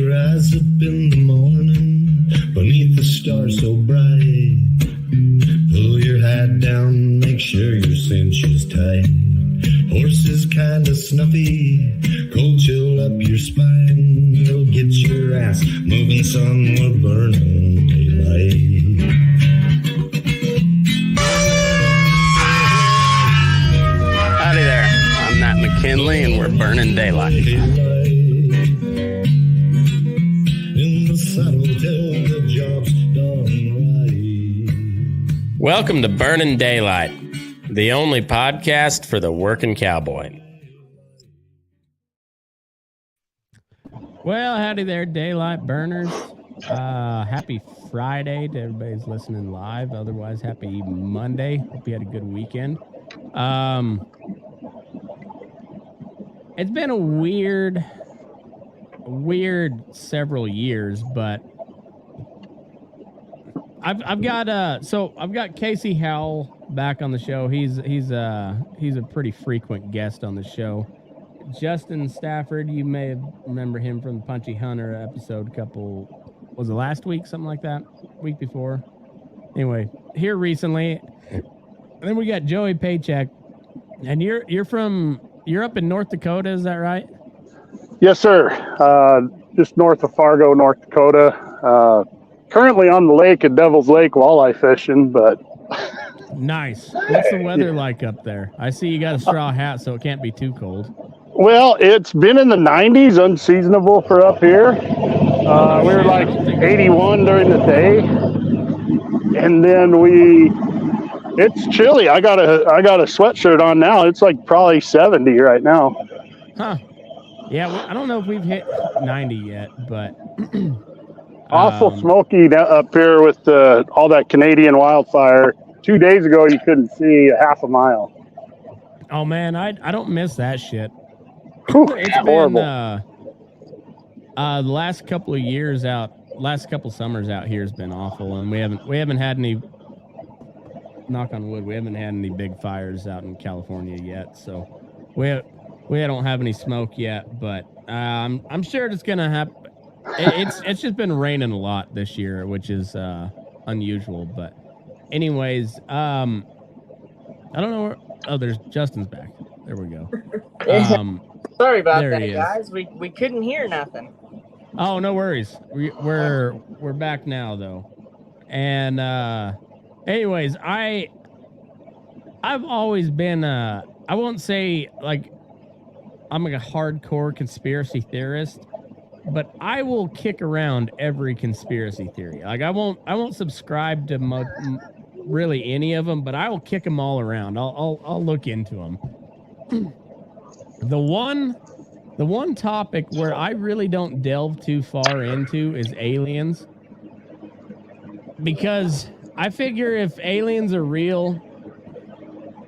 Rise up in the morning beneath the stars so bright. Pull your hat down, make sure your cinch is tight. Horses kinda snuffy, cold chill up your spine. You'll get your ass moving, son, we're burning daylight. Howdy there, I'm Matt McKinley and we're burning daylight. Welcome to Burnin' Daylight, the only podcast for the working cowboy. Well, howdy there, daylight burners. Happy Friday to everybody's listening live. Otherwise, happy Monday. Hope you had a good weekend. It's been a weird several years, but I've got Casey Howell back on the show. He's a pretty frequent guest on the show. Justin Stafford, you may remember him from the Punchy Hunter episode was it last week, something like that? Week before. Anyway, here recently. And then we got Joey Pachak. And you're up in North Dakota, is that right? Yes, sir. Just north of Fargo, North Dakota. Currently on the lake at Devil's Lake walleye fishing, but nice. What's the weather like up there? I see you got a straw hat, so it can't be too cold. Well, it's been in the 90s, unseasonable for up here. We were like 81 during the day, and then it's chilly. I got a sweatshirt on now. It's like probably 70 right now. Huh. Yeah, I don't know if we've hit 90 yet, but awful smoky up here with all that Canadian wildfire. 2 days ago, you couldn't see a half a mile. Oh man, I don't miss that shit. It's horrible. The last couple of summers out here has been awful, and we haven't had any. Knock on wood, we haven't had any big fires out in California yet, so we don't have any smoke yet. But I'm sure it's gonna happen. It's just been raining a lot this year, which is unusual. But anyways, I don't know where. Oh, there's Justin's back. There we go. Sorry about that, guys. We couldn't hear nothing. Oh, no worries. We're back now though. And anyways, I've always been I won't say like I'm like a hardcore conspiracy theorist, but I will kick around every conspiracy theory. Like I won't subscribe to really any of them, but I will kick them all around. I'll look into them. The one topic where I really don't delve too far into is aliens, because I figure if aliens are real,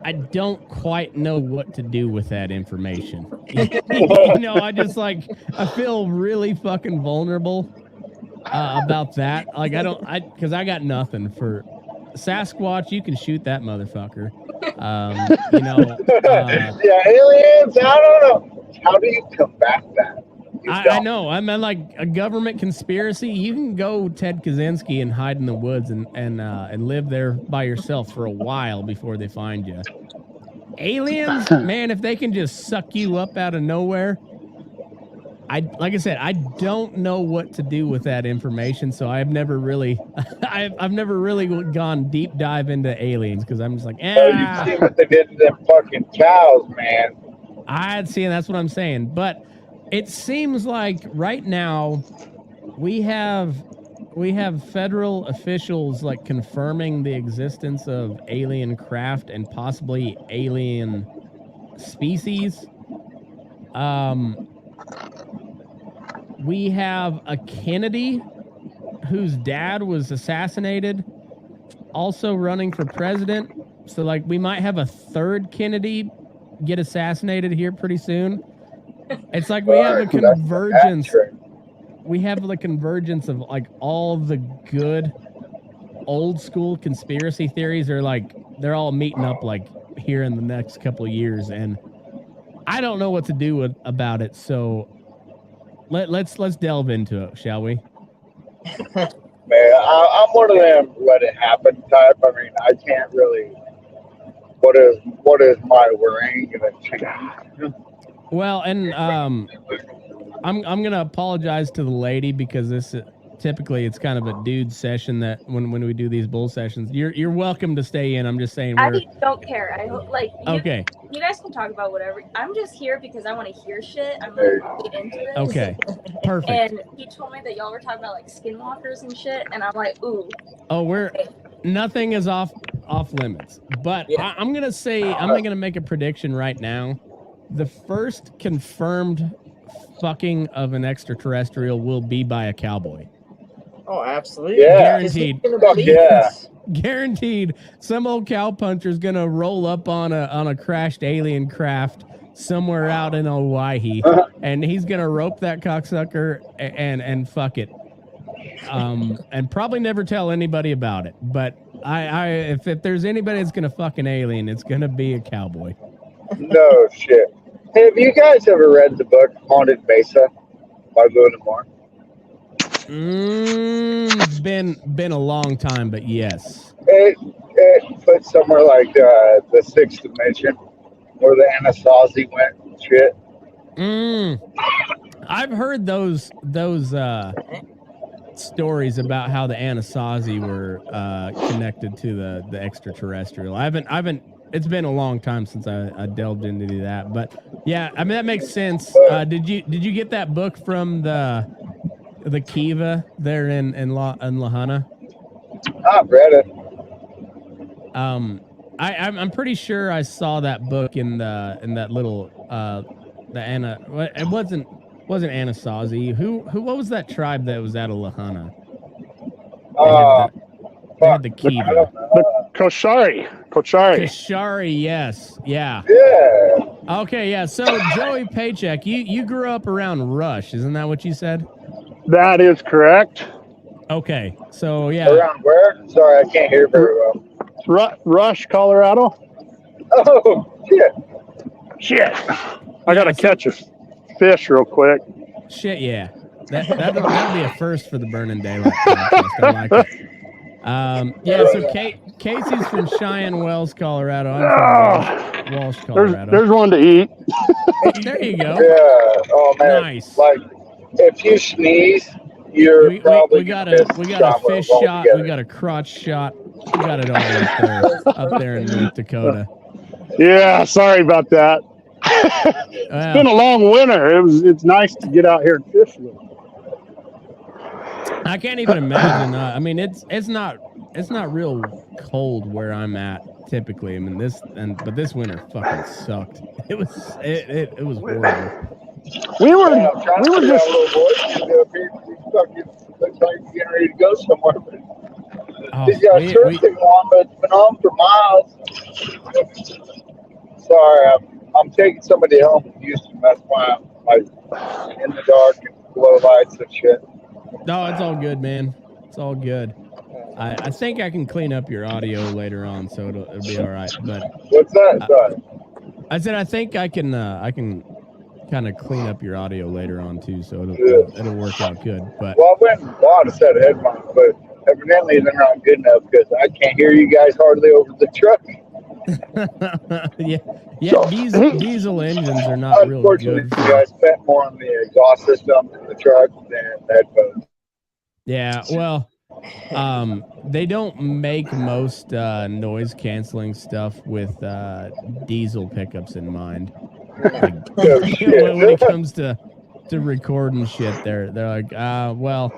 I don't quite know what to do with that information. I feel really fucking vulnerable about that. Like because I got nothing for Sasquatch. You can shoot that motherfucker. Yeah, aliens. I don't know. How do you combat that? I know. I mean, like a government conspiracy. You can go Ted Kaczynski and hide in the woods and live there by yourself for a while before they find you. Aliens, man, if they can just suck you up out of nowhere. Like I said, I don't know what to do with that information, so I've never really gone deep dive into aliens, because I'm just like, you see what they did to them fucking cows, man. I'd see, and that's what I'm saying. But it seems like right now we have federal officials like confirming the existence of alien craft and possibly alien species. We have a Kennedy whose dad was assassinated, also running for president. So like we might have a third Kennedy get assassinated here pretty soon. It's like we have a convergence. We have the convergence of like all the good old school conspiracy theories are like they're all meeting up like here in the next couple of years, and I don't know what to do about it. So let's delve into it, shall we? Man, I'm one of them let it happen type. I mean, I can't really. What is my worrying? Well, and I'm gonna apologize to the lady because this typically it's kind of a dude session that when we do these bull sessions, you're welcome to stay in. I'm just saying. I don't care. I hope okay. You guys can talk about whatever. I'm just here because I want to hear shit. I'm gonna get into this. Okay, perfect. And he told me that y'all were talking about like skinwalkers and shit, and I'm like, ooh. Oh, nothing is off limits. But yeah. I'm gonna make a prediction right now. The first confirmed fucking of an extraterrestrial will be by a cowboy. Oh, absolutely. Yeah. Guaranteed. Guaranteed. Some old cowpuncher's gonna roll up on a crashed alien craft somewhere out in Hawaii, and he's gonna rope that cocksucker and fuck it. And probably never tell anybody about it. But if there's anybody that's gonna fuck an alien, it's gonna be a cowboy. No shit. Hey, have you guys ever read the book Haunted Mesa by Burnin? It's been a long time, but yes. It puts somewhere like the sixth dimension where the Anasazi went and shit. I've heard those stories about how the Anasazi were connected to the extraterrestrial. I haven't. It's been a long time since I delved into that, but yeah, I mean that makes sense. Did you get that book from the Kiva there in Lahana? I've read it. I'm pretty sure I saw that book in that little it wasn't Anasazi. What was that tribe that was out of Lahana? They had the Kiva. The Koshari, yes. Yeah. Yeah. Okay, yeah. So Joey Pachak, you grew up around Rush, isn't that what you said? That is correct. Okay. So yeah. Around where? Sorry, I can't hear very well. Rush, Colorado. Oh shit. I gotta catch a fish real quick. Shit, yeah. That'll be a first for the Burnin Daylight podcast. I like it. Yeah, so Casey's from Cheyenne Wells, Colorado. I'm from Walsh, Colorado. There's one to eat. There you go. Yeah. Oh man. Nice. Like if you sneeze, you're probably we got a fish shot, we got a crotch shot, we got it all up there in North Dakota. Yeah, sorry about that. It's been a long winter. It's nice to get out here and fish with. I can't even imagine. I mean, it's not real cold where I'm at typically. I mean, but this winter fucking sucked. It was horrible. We were just. Looks like you're getting ready to go somewhere. Oh, He's got surfing on, but it's been on for miles. Sorry, I'm taking somebody home from Houston. That's why I'm like in the dark and below lights and shit. No, it's all good, man. It's all good. I think I can clean up your audio later on, so it'll be all right. But what's that? I said I think I can kind of clean up your audio later on too, so it'll work out good. But well, I went and bought a set of headphones, but evidently they're not good enough because I can't hear you guys hardly over the truck. yeah. Diesel engines are not real good. Unfortunately, I spent more on the exhaust system in the truck than headphones. Yeah, well, they don't make most noise canceling stuff with diesel pickups in mind. Like, when it comes to recording shit, they're like, well,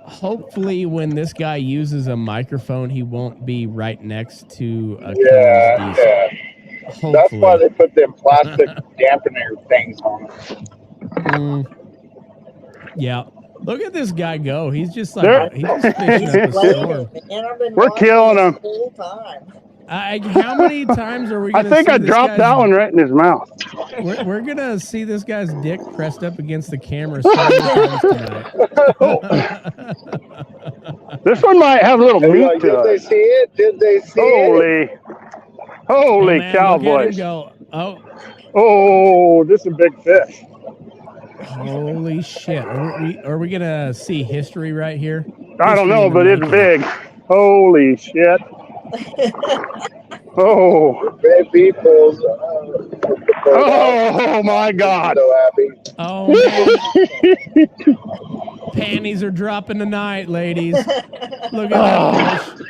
hopefully when this guy uses a microphone, he won't be right next to a diesel. Yeah. Hopefully. That's why they put them plastic dampener things on it. Yeah. Look at this guy go. He's just like he's just fishing up a storm. We're killing him. How many times are we gonna I think I dropped that one right in his mouth. We're gonna see this guy's dick pressed up against the camera so many times tonight. This one might have a little meat to Did they it. see it? Did they see it? Holy man, cow, look at him boys. go. Oh, this is a big fish. Holy shit. Are we gonna see history right here? I don't History know, in the but it's making. big. Holy shit. Oh. Big people's. Oh my God. So happy. Oh man. Panties are dropping tonight, ladies. Look at that fish.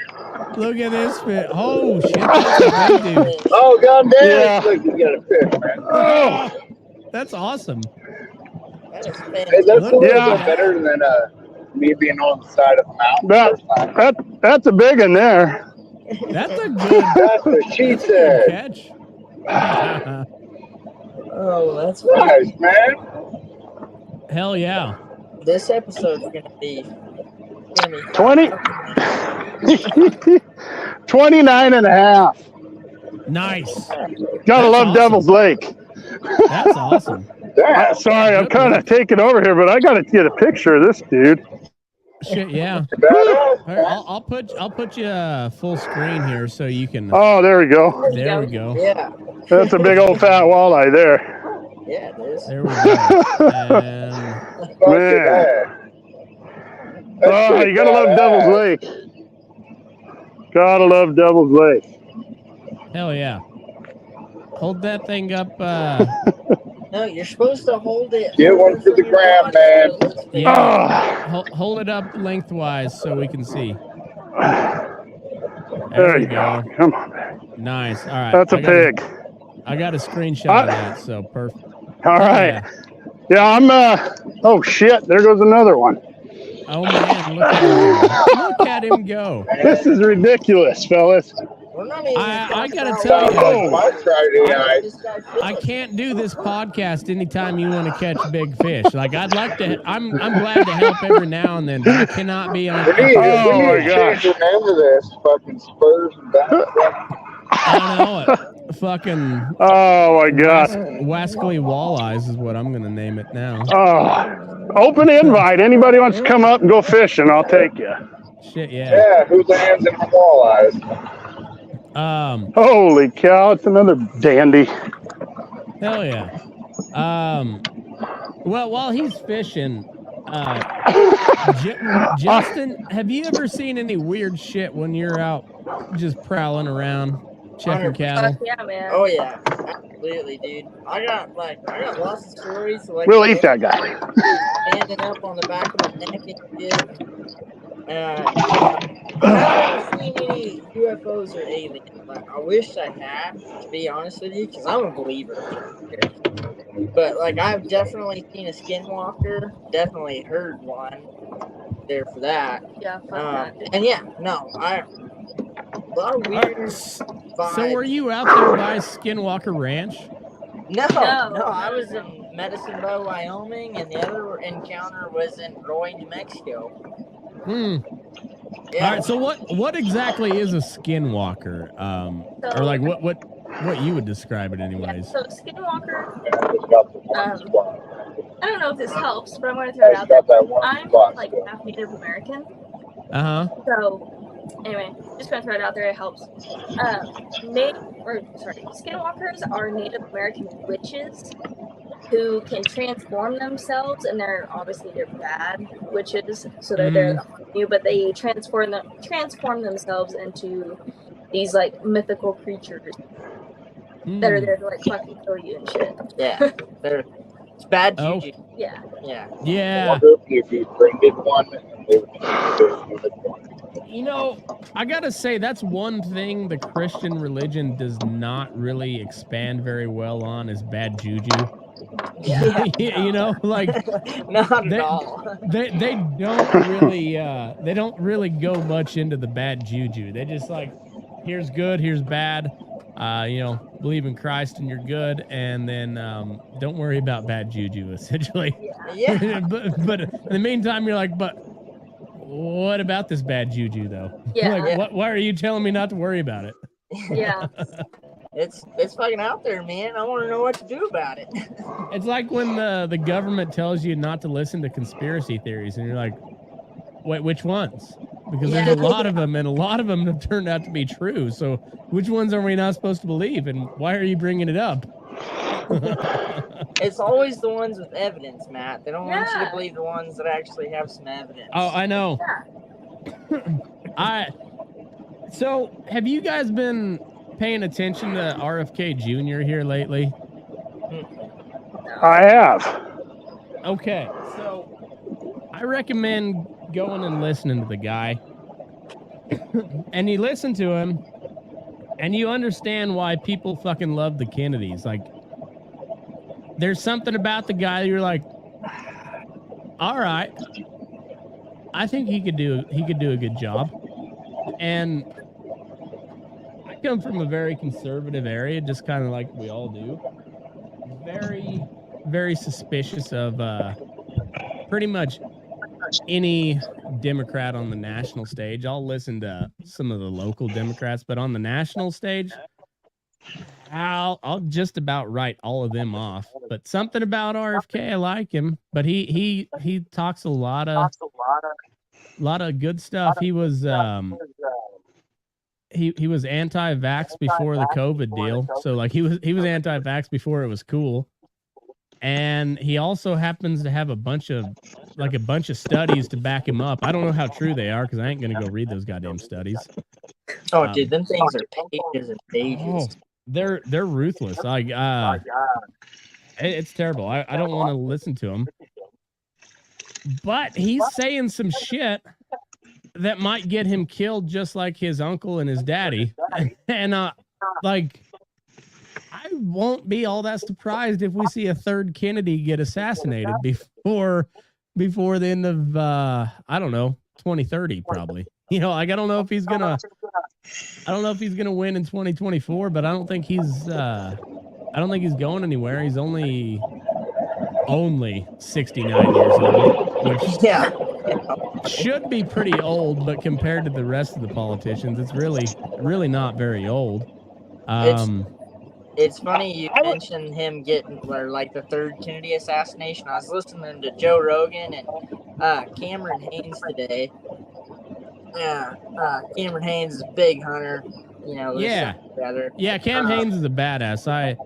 Look at this fish. Oh shit, that's a big dude. Oh god damn Yeah. it! Look, you got a fish, man. Oh. That's awesome. That is Hey, fantastic. that's a little Yeah. bit better than me being on the side of the mountain. That's a big one there. That's a good That's what she said. catch. Oh, that's Nice, man. Hell yeah. This episode's gonna be 20. 29 and a half. Nice. Gotta love awesome. Devil's Lake. That's awesome. Damn. Sorry, I'm kind of taking over here, but I gotta get a picture of this dude. Shit, yeah. Badass, All right, I'll put you full screen here so you can. Oh, there we go. There we go. Yeah. That's a big old fat walleye there. Yeah, it is. There we go. And Fuck Man. that. That's Oh, pretty you gotta love badass. Devil's Lake. Gotta love Devil's Lake. hell yeah. Hold that thing up. No, you're supposed to hold it. Get one for the gram, man. Yeah. Hold it up lengthwise so we can see. There we you go. Come on, man. Nice. All right. That's a pig. I got a screenshot of that, so perfect. All right. Yeah, I'm. Oh shit! There goes another one. Oh man, look at him go. Look at him go. This is ridiculous, fellas. We're not even I gotta tell you, Oh, my Friday night. I can't do this podcast anytime you want to catch big fish. Like I'd like to. I'm glad to help every now and then, but I cannot be on. We need, Oh, we need my to gosh. change the name of this. Fucking Spurs and Bass. I know it. Fucking Oh my god. Wascally Walleyes is what I'm gonna name it now. Oh, open invite. Anybody wants to come up and go fishing, I'll take you. Shit, yeah. Yeah, who's the hands in the walleyes? Holy cow! It's another dandy. Hell yeah. Well, while he's fishing, Justin, have you ever seen any weird shit when you're out just prowling around checking cattle? Yeah, man. Oh yeah, absolutely, dude. I got lots of stories. Like We'll eat that guy. standing up on the back of my neck and shit. I haven't seen any UFOs or aliens. Like, I wish I had, to be honest with you, because I'm a believer. But like, I've definitely seen a skinwalker. Definitely heard one. There for that. Yeah, fuck that. And yeah, no, a lot of weird vibes. So were you out there by Skinwalker Ranch? No, No. I was in Medicine Bow, Wyoming, and the other encounter was in Roy, New Mexico. Hmm. Yeah. All right. So what exactly is a skinwalker? Or like what you would describe it Yeah, anyways? so Skinwalker, I just got the one Um, spot. I don't know if this helps, but I'm going to I throw it just out there. got that one I'm spot. like half Native American, Uh-huh. so anyway, just going to throw it out there. It helps. Skinwalkers are Native American witches who can transform themselves, and they're bad witches, so they're there to harm you, but they transform themselves into these like mythical creatures that are there to like fucking kill you and shit. Yeah, it's bad Oh. juju. Yeah. Yeah. Yeah. Wonder if you befriended one and they would do one. You know, I gotta say that's one thing the Christian religion does not really expand very well on is bad juju. Yeah. You know, like Not They- at all. they don't really go much into the bad juju. They just like, here's good, here's bad. Believe in Christ and you're good, and then don't worry about bad juju. Essentially, Yeah. but in the meantime, you're like, but what about this bad juju though? Yeah. Like, Yeah. why are you telling me not to worry about it? Yeah. It's fucking out there, man. I want to know what to do about it. It's like when the government tells you not to listen to conspiracy theories, and you're like, wait, which ones? because there's a lot of them, and a lot of them have turned out to be true. So which ones are we not supposed to believe, and why are you bringing it up? It's always the ones with evidence, Matt. They don't want you Yeah. to believe the ones that actually have some evidence. Oh, I know. So have you guys been paying attention to RFK Jr. here lately? I have. Okay, so I recommend going and listening to the guy. And you listen to him, and you understand why people fucking love the Kennedys. Like, there's something about the guy that you're like, all right, I think he could do a good job. And I come from a very conservative area, just kind of like we all do. Very, very suspicious of pretty much any Democrat on the national stage. I'll listen to some of the local Democrats, but on the national stage, I'll just about write all of them off. But something about RFK, I like him, but he talks a lot of good stuff. He was he was anti-vax before the COVID deal, so like he was anti-vax before it was cool. And he also happens to have a bunch of studies to back him up. I don't know how true they are because I ain't gonna go read those goddamn studies. Oh, dude, them things are pages and pages. Oh, they're ruthless. Like, it's terrible. I don't want to listen to him. But he's saying some shit that might get him killed, just like his uncle and his daddy. And like, I won't be all that surprised if we see a third Kennedy get assassinated before the end of I don't know, 2030 probably. You know, like I don't know if he's gonna win in 2024, but I don't think he's going anywhere. He's only 69 years old, which should be pretty old, but compared to the rest of the politicians, it's really not very old. It's funny you mentioned him getting, or like the third Kennedy assassination. I was listening to Joe Rogan and Cameron Haynes today. Cameron Haynes is a big hunter. You know, yeah. Cam Haynes is a badass. I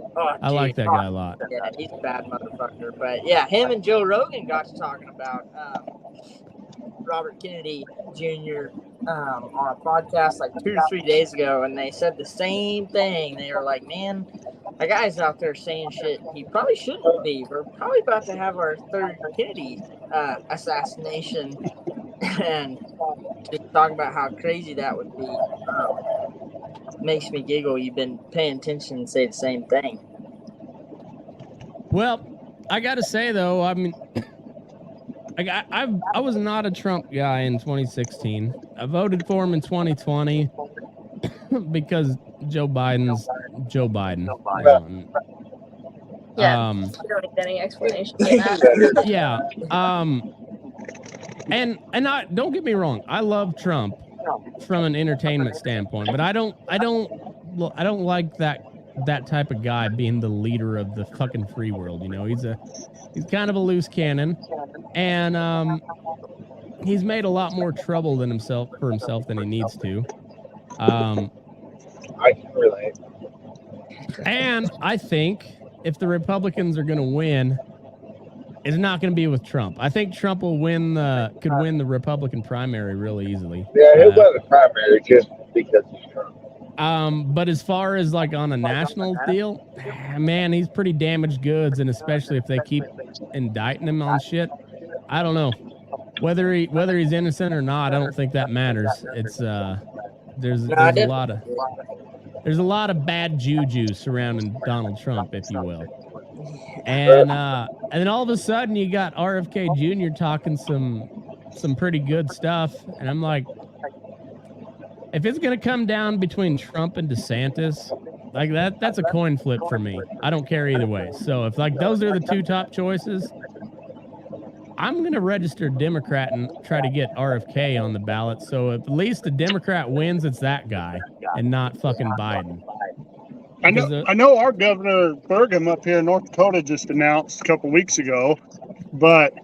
like that guy a lot. Yeah, he's a bad motherfucker. But yeah, him and Joe Rogan got to talking about Robert Kennedy Jr. On a podcast like 2 or 3 days ago, and they said the same thing. They were like, "Man, that guy's out there saying shit he probably shouldn't be. We're probably about to have our third Kennedy assassination," and just talk about how crazy that would be. Makes me giggle. You've been paying attention and say the same thing. Well, I got to say though, I mean, I was not a Trump guy in 2016. I voted for him in 2020 because Joe Biden's Joe Biden. Yeah, you don't need any explanation for that. Yeah. And don't get me wrong, I love Trump from an entertainment standpoint, but I don't like that type of guy being the leader of the fucking free world. You know, he's kind of a loose cannon, and he's made a lot more trouble for himself than he needs to. I can relate. And I think if the Republicans are going to win, it's not going to be with Trump. I think Trump will could win the Republican primary really easily. Yeah, he'll win the primary just because he's Trump. But as far as like on a national deal, man, he's pretty damaged goods, and especially if they keep indicting him on shit, I don't know whether he's innocent or not. I don't think that matters. It's there's a lot of bad juju surrounding Donald Trump, if you will. And then all of a sudden you got RFK Jr. talking some pretty good stuff, and I'm like, if it's gonna come down between Trump and DeSantis, like that's a coin flip for me. I don't care either way. So if like those are the two top choices, I'm gonna register Democrat and try to get RFK on the ballot. So if at least the Democrat wins, it's that guy and not fucking Biden. I know our Governor Burgum up here in North Dakota just announced a couple weeks ago, but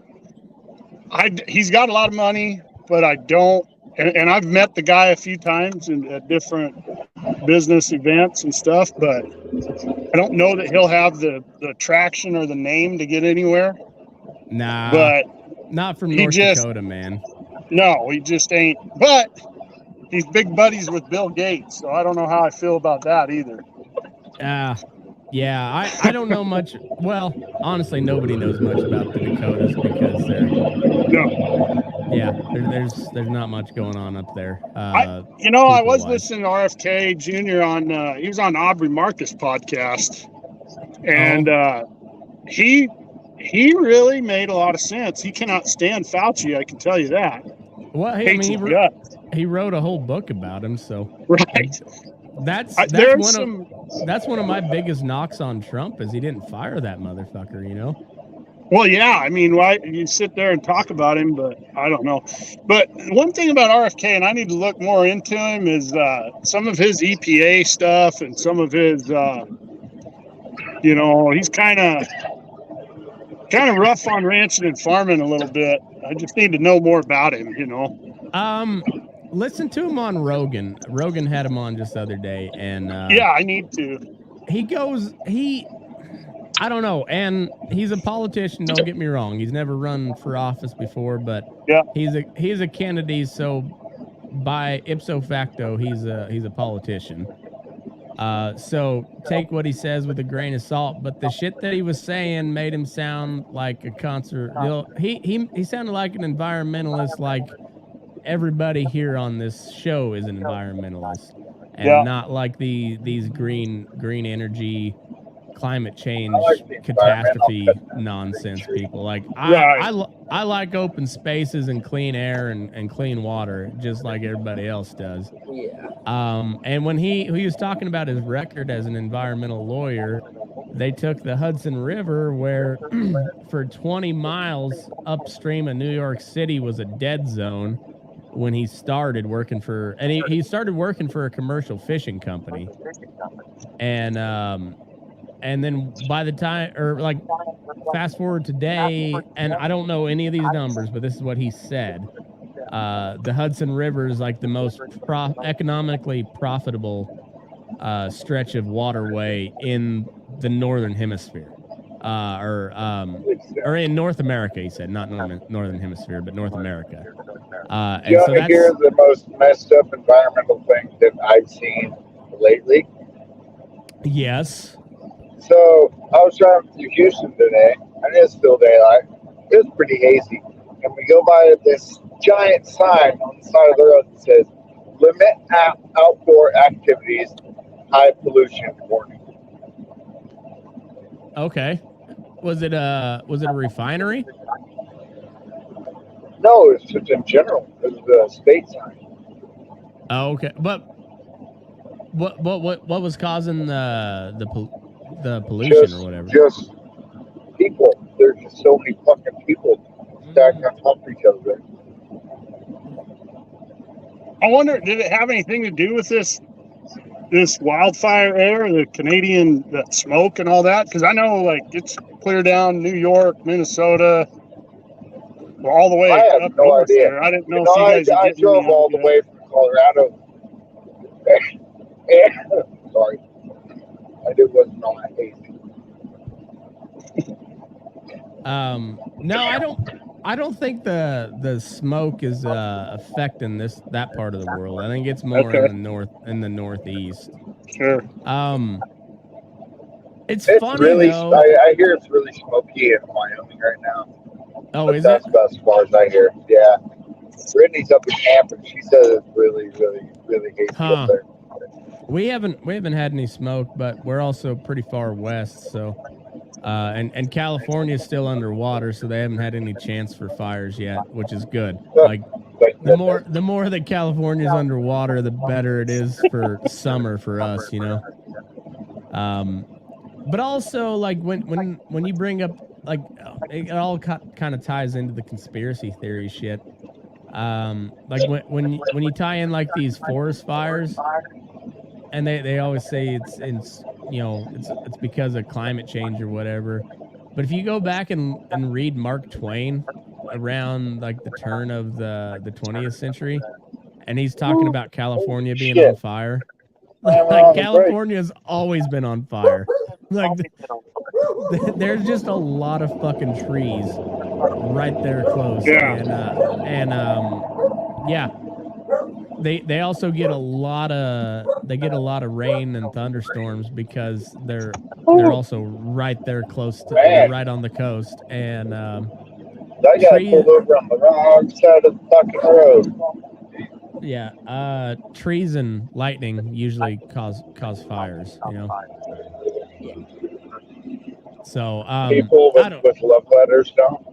he's got a lot of money, but I don't and I've met the guy a few times at different business events and stuff, but I don't know that he'll have the traction or the name to get anywhere. Nah, but not from North Dakota, man. No, he just ain't. But he's big buddies with Bill Gates, so I don't know how I feel about that either. Yeah, I don't know much. Well, honestly, nobody knows much about the Dakotas because they're there's not much going on up there. I was listening to RFK Jr. on he was on Aubrey Marcus podcast, and he really made a lot of sense. He cannot stand Fauci, I can tell you that. Well, he wrote a whole book about him, so right. That's one of my biggest knocks on Trump is he didn't fire that motherfucker, you know? Well, yeah, I mean, why you sit there and talk about him, but I don't know. But one thing about RFK, and I need to look more into him, is some of his EPA stuff and some of his, he's kind of rough on ranching and farming a little bit. I just need to know more about him, you know. Listen to him on Rogan. Rogan had him on just the other day, and I need to. I don't know, and he's a politician. Don't get me wrong; he's never run for office before, but he's a candidate. So by ipso facto, he's a politician. So take what he says with a grain of salt. But the shit that he was saying made him sound like a concert. He sounded like an environmentalist, like everybody here on this show is an environmentalist, and not like these green energy, climate change, catastrophe nonsense people. Like I like open spaces and clean air and clean water, just like everybody else does. Yeah. And when he was talking about his record as an environmental lawyer, they took the Hudson River, where for 20 miles upstream of New York City was a dead zone when he started working for, and he started working for a commercial fishing company. And then by the time, or like fast forward today, and I don't know any of these numbers, but this is what he said. The Hudson River is like the most economically profitable stretch of waterway in the Northern Hemisphere. Or in North America, he said, not Northern Hemisphere, but North America. You want to hear the most messed up environmental thing that I've seen lately? Yes. So I was driving through Houston today, and it's still daylight. It's pretty hazy, and we go by this giant sign on the side of the road that says "Limit outdoor activities, high pollution warning." Okay. Was it a refinery? No, it's just in general. It was a state sign. Oh, okay. But what was causing the pollution or whatever? Just people. There's just so many fucking people stacked on top of each other. I wonder, did it have anything to do with this wildfire air, the Canadian smoke and all that? Because I know, like, it's clear down New York, Minnesota, all the way I have up no north idea. there. I didn't know if you guys. I drove all the way from Colorado. Sorry, wasn't all that hazy. No, I don't think the smoke is affecting that part of the world. I think it's more in the northeast. Sure. It's funny really. though. I hear it's really smoky in Wyoming right now. Oh, but is that's it? about as far as I hear. Yeah. Brittany's up in camp, and she says it's really, really, really hazy up there. We haven't had any smoke, but we're also pretty far west, so and California's still underwater, so they haven't had any chance for fires yet, which is good. Like the more that California's underwater, the better it is for summer for us, you know. But also, like when you bring up, like, it all kind of ties into the conspiracy theory shit. Like when you tie in like these forest fires, and they always say it's because of climate change or whatever. But if you go back and read Mark Twain around like the turn of the 20th century, and he's talking about California being Shit. on fire. We're on Like the California's always been on fire. Like there's just a lot of fucking trees right there close. Yeah. Yeah. They also get a lot of rain and thunderstorms because they're also right there close to right on the coast. And I got pulled over on the wrong side of the fucking road. yeah, trees and lightning usually cause fires, you know. So People with love letters don't.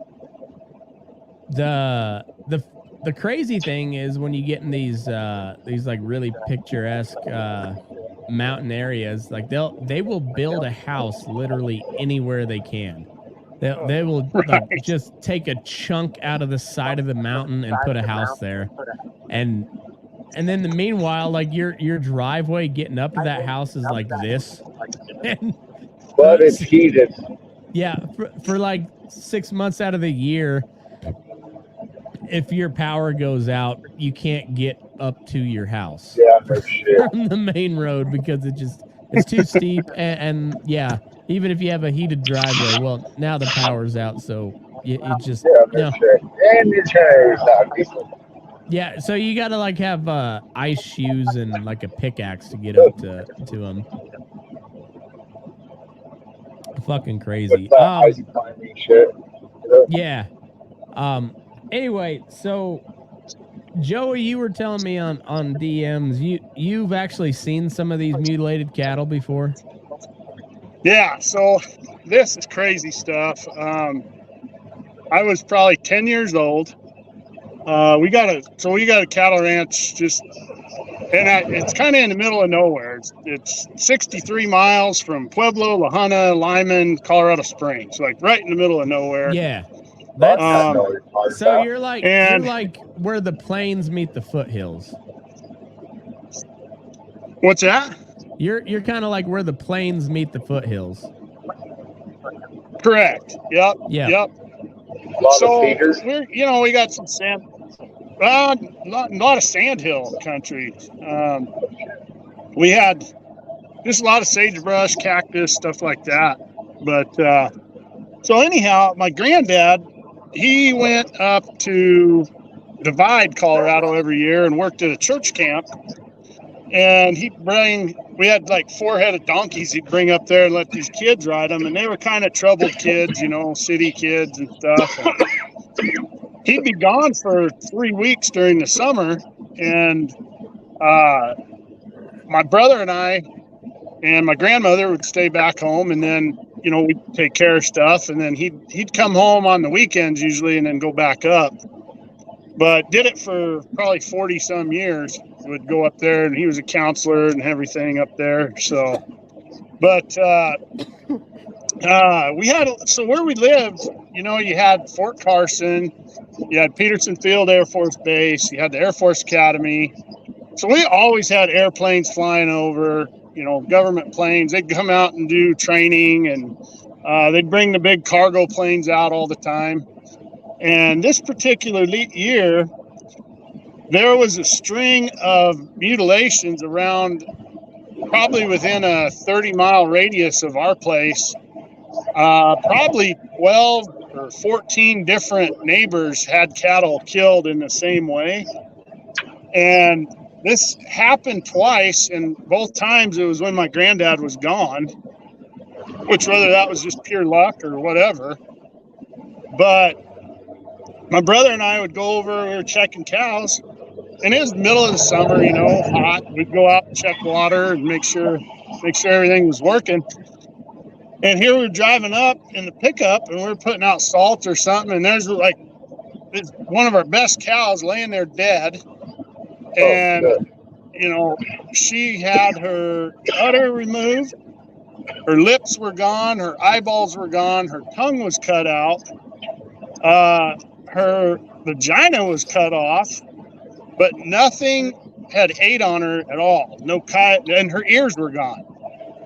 The crazy thing is when you get in these like really picturesque mountain areas, like they will build a house literally anywhere they can. They will like just take a chunk out of the side of the mountain and put a house there, and then meanwhile, like your driveway getting up to that house is like this, But it's heated. Yeah, for like 6 months out of the year, if your power goes out, you can't get up to your house. Yeah, no shit. From the main road because it's too steep and yeah, even if you have a heated driveway, well, now the power's out, so it just Shit. And your tires out. yeah. So you gotta like have ice shoes and like a pickaxe to get up to them. Fucking crazy. Ice climbing shit. Yeah. Anyway, so Joey, you were telling me on DMs you've actually seen some of these mutilated cattle before. Yeah, so this is crazy stuff. I was probably 10 years old. We got a cattle ranch it's kind of in the middle of nowhere. It's 63 miles from Pueblo, La Junta, Lyman, Colorado Springs, like right in the middle of nowhere. Yeah. So you're like where the plains meet the foothills. What's that? You're kind of like where the plains meet the foothills. Correct. Yep. Yeah. Yep. So we got some sand. A lot of sandhill country. We had just a lot of sagebrush, cactus, stuff like that. But so anyhow, my granddad, he went up to Divide, Colorado every year and worked at a church camp. And we had like 4-headed donkeys he'd bring up there and let these kids ride them. And they were kind of troubled kids, city kids and stuff. And he'd be gone for 3 weeks during the summer. And my brother and I and my grandmother would stay back home. And then, we'd take care of stuff. And then he'd come home on the weekends usually and then go back up. But did it for probably 40 some years. Would go up there, and he was a counselor and everything up there. So, but where we lived, you had Fort Carson, you had Peterson Field Air Force Base, you had the Air Force Academy. So we always had airplanes flying over, government planes. They'd come out and do training, and they'd bring the big cargo planes out all the time. And this particular year, there was a string of mutilations around, probably within a 30-mile radius of our place. Probably 12 or 14 different neighbors had cattle killed in the same way. And this happened twice, and both times it was when my granddad was gone, which whether that was just pure luck or whatever. But my brother and I would go over, we were checking cows. And it was the middle of the summer, hot. We'd go out and check water and make sure everything was working. And here we were driving up in the pickup, and we were putting out salt or something. And there's like one of our best cows laying there dead. And, she had her udder removed. Her lips were gone. Her eyeballs were gone. Her tongue was cut out. Her vagina was cut off. But nothing had ate on her at all. No cut, and her ears were gone.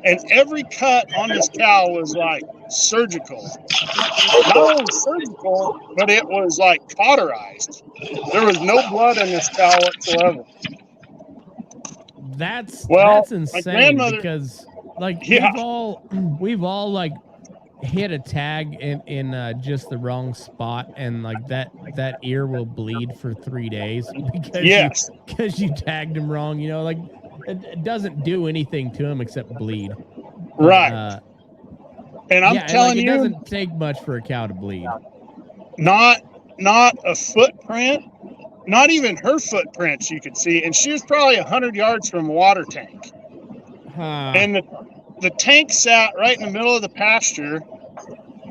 And every cut on this cow was like surgical. Not only surgical, but it was like cauterized. There was no blood in this cow whatsoever. That's my insane grandmother, because like yeah, we've all like hit a tag in just the wrong spot, and like that ear will bleed for 3 days because you tagged him wrong. You know, like it doesn't do anything to him except bleed. Right. And I'm telling it you, doesn't take much for a cow to bleed. Not a footprint, not even her footprints you could see, and she was probably 100 yards from a water tank. And the tank sat right in the middle of the pasture,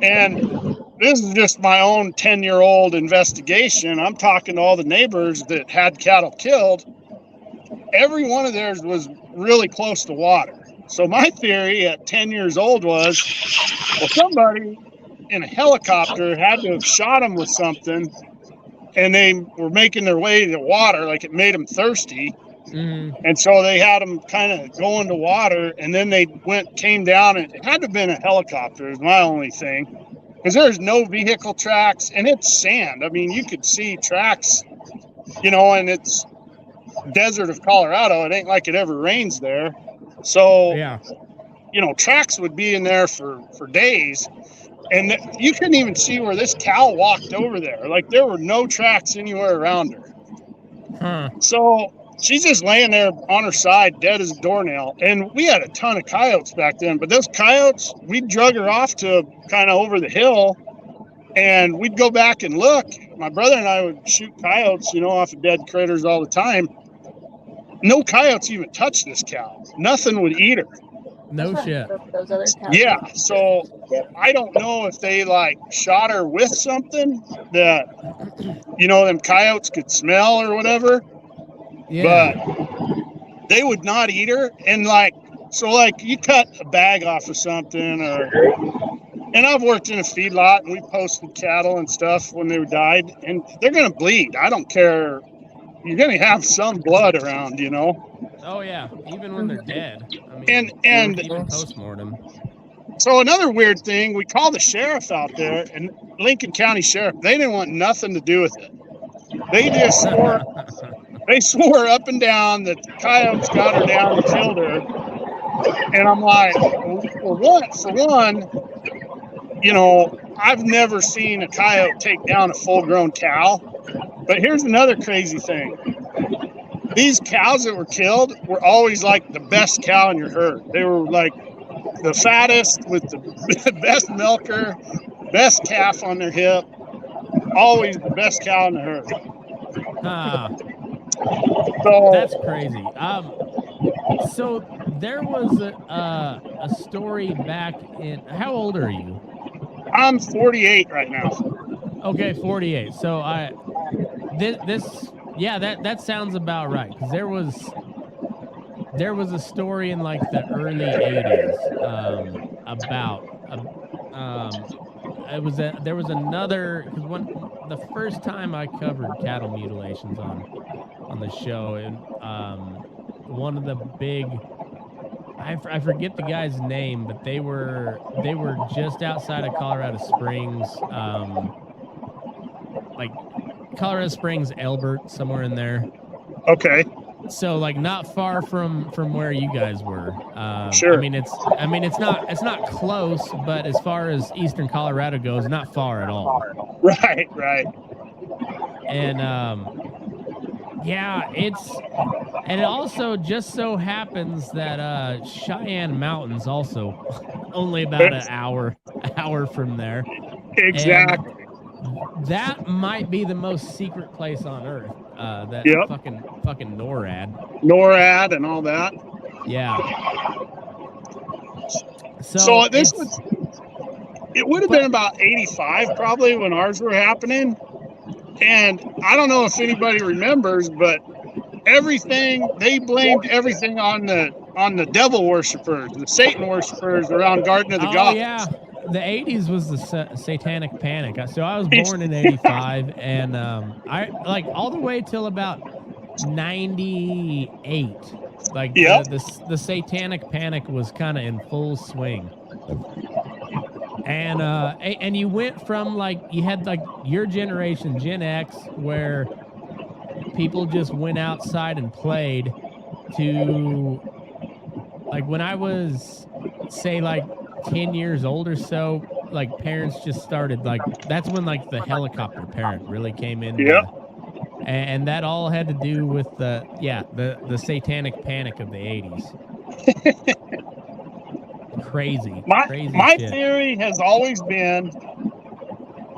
and this is just my own 10-year-old investigation. I'm talking to all the neighbors that had cattle killed. Every one of theirs was really close to water. So my theory at 10 years old was, well, somebody in a helicopter had to have shot them with something, and they were making their way to water, like it made them thirsty. And so they had them kind of going to water, and then they came down, and it had to have been a helicopter is my only thing, because there's no vehicle tracks, and it's sand. I mean, you could see tracks, you know, and it's desert of Colorado. It ain't like it ever rains there. So, yeah, you know, tracks would be in there for days, and you couldn't even see where this cow walked over there. Like, there were no tracks anywhere around her. So she's just laying there on her side, dead as a doornail. And we had a ton of coyotes back then, but those coyotes, we'd drug her off to kind of over the hill, and we'd go back and look. My brother and I would shoot coyotes, you know, off of dead critters all the time. No coyotes even touched this cow. Nothing would eat her. No shit. Those other cows. Yeah, so I don't know if they like shot her with something that, you know, them coyotes could smell or whatever. Yeah. But they would not eat her. And like, so like you cut a bag off of something, and I've worked in a feedlot, and we posted cattle and stuff when they died, and they're going to bleed. I don't care. You're going to have some blood around, you know? Oh yeah, even when they're dead. I mean, and even post-mortem. So another weird thing, we called the sheriff out there, and Lincoln County Sheriff, they didn't want nothing to do with it. They just swore up and down that the coyotes got her down and killed her. And I'm like, for one, you know, I've never seen a coyote take down a full-grown cow. But here's another crazy thing. These cows that were killed were always like the best cow in your herd. They were like the fattest with the best milker, best calf on their hip. Always the best cow in the herd. So that's crazy. So there was a story back in. How old are you? I'm 48 right now. Okay, 48. So that sounds about right, because there was a story in like the early 80s about there was another, because the first time I covered cattle mutilations on the show, and one of the big, I forget the guy's name, but they were just outside of Colorado Springs, like Colorado Springs, Elbert, somewhere in there. Okay. So like not far from where you guys were. Sure. I mean it's not close, but as far as eastern Colorado goes, not far at all. Right. And yeah, and it also just so happens that Cheyenne Mountain's also only about an hour from there. Exactly. And that might be the most secret place on Earth. That fucking NORAD and all that. Yeah. So it would have been about 85 probably when ours were happening. And I don't know if anybody remembers, but they blamed everything on the devil worshippers, the Satan worshippers around Garden of the Gods. Yeah. The 80s was the satanic panic. So I was born in 85, and I like all the way till about 98. Like the satanic panic was kind of in full swing. And you went from like you had like your generation, Gen X, where people just went outside and played, to like when I was say like 10 years old or so, like parents just started like that's when like the helicopter parent really came in. Yep. And that all had to do with the satanic panic of the 80s. Crazy My shit. theory has always been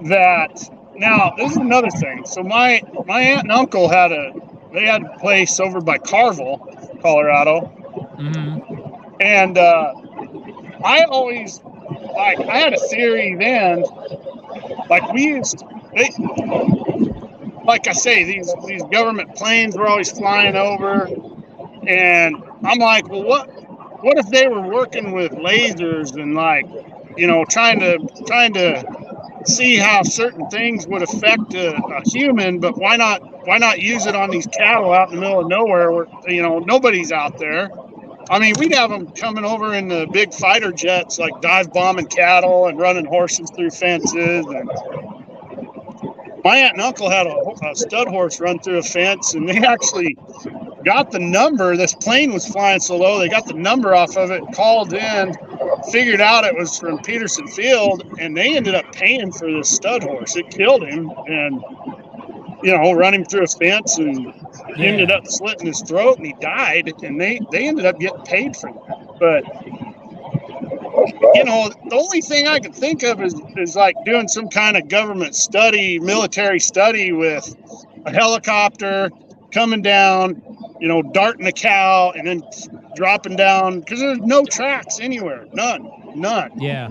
that. Now, this is another thing. So my aunt and uncle had a place over by Carville, Colorado, and I always I had a theory then. Like like I say, these government planes were always flying over, and I'm like, well, what if they were working with lasers and like, you know, trying to see how certain things would affect a human, but why not use it on these cattle out in the middle of nowhere where, you know, nobody's out there. I mean, we'd have them coming over in the big fighter jets, like dive bombing cattle and running horses through fences. And my aunt and uncle had a stud horse run through a fence, and they actually got the number. This plane was flying so low, they got the number off of it, called in, figured out it was from Peterson Field, and they ended up paying for this stud horse. It killed him and, you know, run him through a fence, and he ended up slitting his throat, and he died, and they ended up getting paid for that. But, you know, the only thing I can think of is like doing some kind of government study, military study with a helicopter coming down, you know, darting a cow and then dropping down, because there's no tracks anywhere, none. Yeah.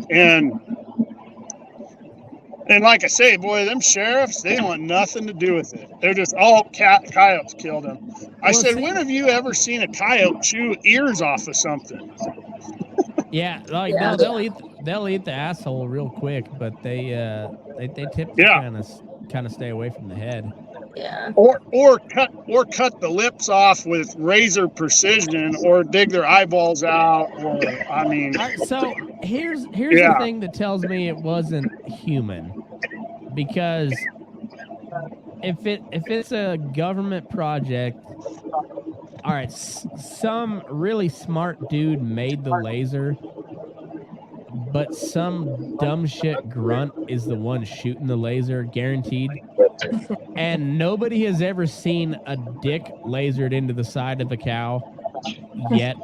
And like I say, boy, them sheriffs, they want nothing to do with it. They're just, coyotes killed them. I said, when have you ever seen a coyote chew ears off of something? Yeah, like no, they'll eat the asshole real quick, but they typically kind of stay away from the head. Yeah. Or cut the lips off with razor precision, or dig their eyeballs out. Or I mean, so here's the thing that tells me it wasn't human, because if it's a government project, all right, some really smart dude made the laser, but some dumb shit grunt is the one shooting the laser, guaranteed. And nobody has ever seen a dick lasered into the side of a cow yet.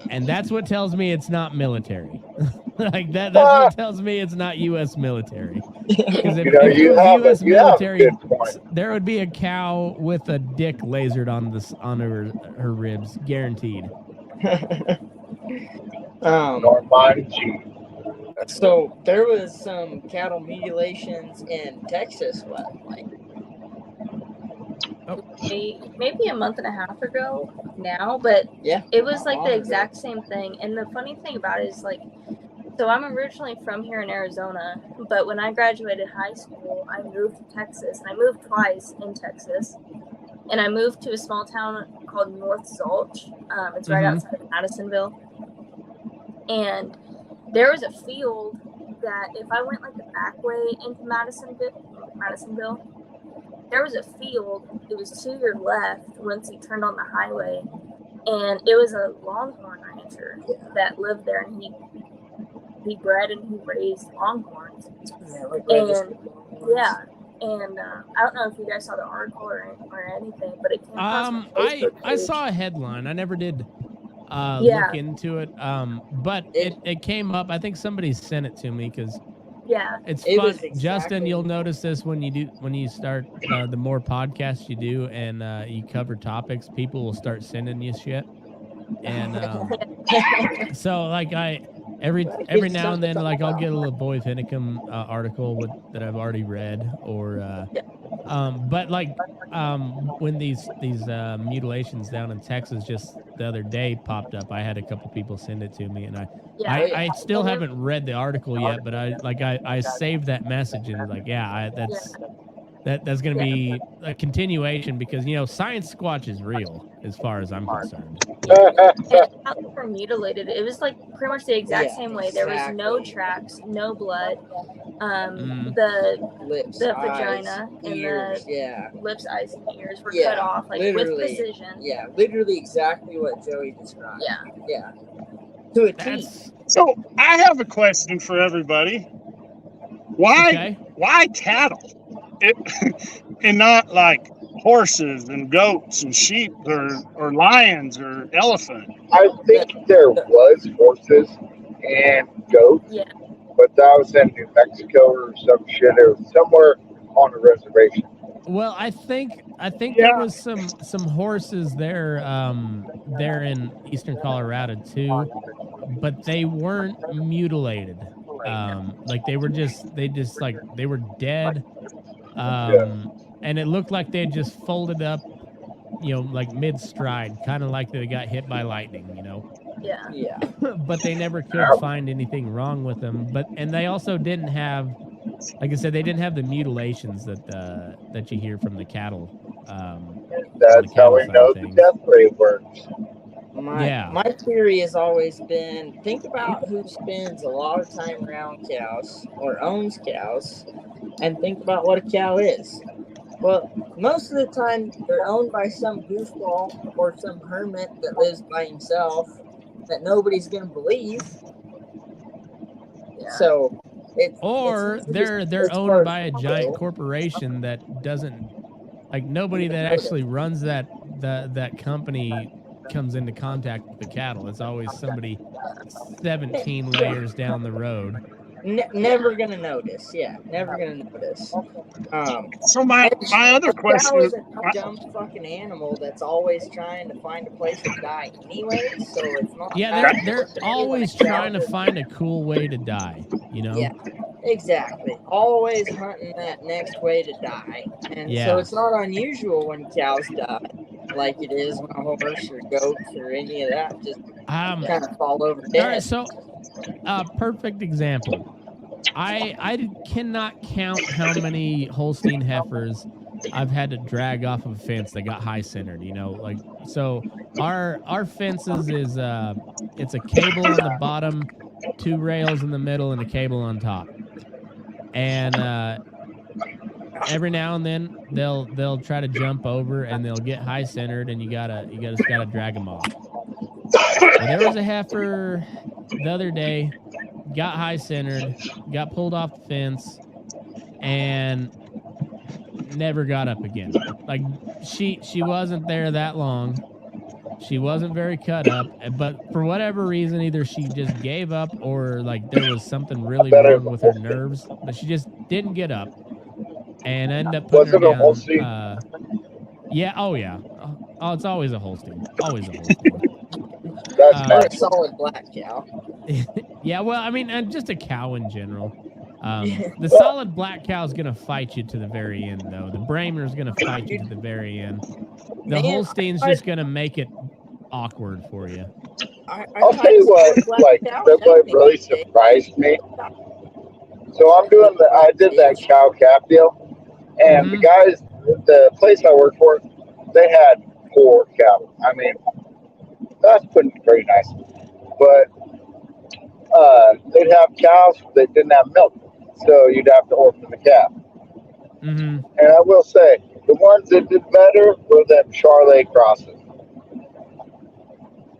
And that's what tells me it's not military. Like that's what tells me it's not U.S. military. Because if it was U.S. military, there would be a cow with a dick lasered on her ribs, guaranteed. So there was some cattle mutilations in Texas, maybe a month and a half ago now, but it was like the exact same thing. And the funny thing about it is, like, so I'm originally from here in Arizona, but when I graduated high school, I moved to Texas, and I moved twice in Texas. And I moved to a small town called North Zolch. It's right outside of Madisonville. And there was a field that if I went like the back way into Madisonville, there was a field. It was to your left once you turned on the highway, and it was a Longhorn rancher that lived there, and he bred and he raised Longhorns. And I don't know if you guys saw the article or anything, but it came across I saw a headline. I never did look into it. But it came up. I think somebody sent it to me because it's fun. Exactly. Justin, you'll notice this when you start the more podcasts you do and you cover topics, people will start sending you shit. And so like every now and then, like I'll get a little Boy Finicum article that I've already read, or but like when these mutilations down in Texas just the other day popped up, I had a couple people send it to me, and I still haven't read the article yet, but I saved that message and like that's going to be a continuation because science Squatch is real as far as I'm concerned. And how they were mutilated, it was like pretty much the exact same way. There was no exactly. tracks, no blood. Mm. Lips, The eyes, vagina and ears, the lips, eyes, and ears were Yeah, cut off like with literally. precision. Yeah, literally exactly what Joey described. Yeah. Yeah. To a T. That's So I have a question for everybody. okay. Why cattle? And not like horses and goats and sheep or lions or elephant. I think there was horses and goats, Yeah. but that was in New Mexico or some shit. It was somewhere on a reservation. Well, I think Yeah. there was some horses there there in eastern Colorado too, but they weren't mutilated. Like they were dead. And it looked like they just folded up, like mid stride, kind of like they got hit by lightning, Yeah. Yeah. But they never could find anything wrong with them. And they also didn't have, like I said, they didn't have the mutilations that you hear from the cattle. That's how we know the death rate works. My theory has always been, think about who spends a lot of time around cows or owns cows, and think about what a cow is. Well, most of the time they're owned by some goofball or some hermit that lives by himself that nobody's going to believe. Yeah. So they're owned by a giant corporation that doesn't, like, nobody that actually runs that company comes into contact with the cattle. It's always somebody 17 layers down the road. Never gonna notice. Yeah, never gonna notice. So my other question is a dumb fucking animal that's always trying to find a place to die anyway. So it's not. Yeah, they're always trying to find a cool way to die. Yeah, exactly. Always hunting that next way to die, and Yeah. so it's not unusual when cows die, like it is when a horse or goats or any of that just kind of fall over dead. All right, so perfect example. I cannot count how many Holstein heifers I've had to drag off of a fence that got high centered. Like, so our fences is it's a cable on the bottom, 2 rails in the middle, and a cable on top. And every now and then they'll try to jump over and they'll get high centered, and you just gotta drag them off. Well, there was a heifer the other day, got high centered, got pulled off the fence, and never got up again. Like, she wasn't there that long. She wasn't very cut up, but for whatever reason, either she just gave up or like there was something really wrong with her nerves, but she just didn't get up and ended up putting her down. Yeah. Oh, yeah. Oh, it's always a Holstein. Always a Holstein. That's a solid black cow. Yeah, well, I mean, just a cow in general. The solid black cow is going to fight you to the very end, though. The Bramer is going to fight you to the very end. The Holstein's just going to make it awkward for you. I'll tell you what really surprised me. So I did that cow calf deal, and the guys, the place I worked for, they had 4 cattle. I mean, that's putting it very nice. But they'd have cows that didn't have milk, so you'd have to orphan the calf. Mm-hmm. And I will say, the ones that did better were them Charolais crosses.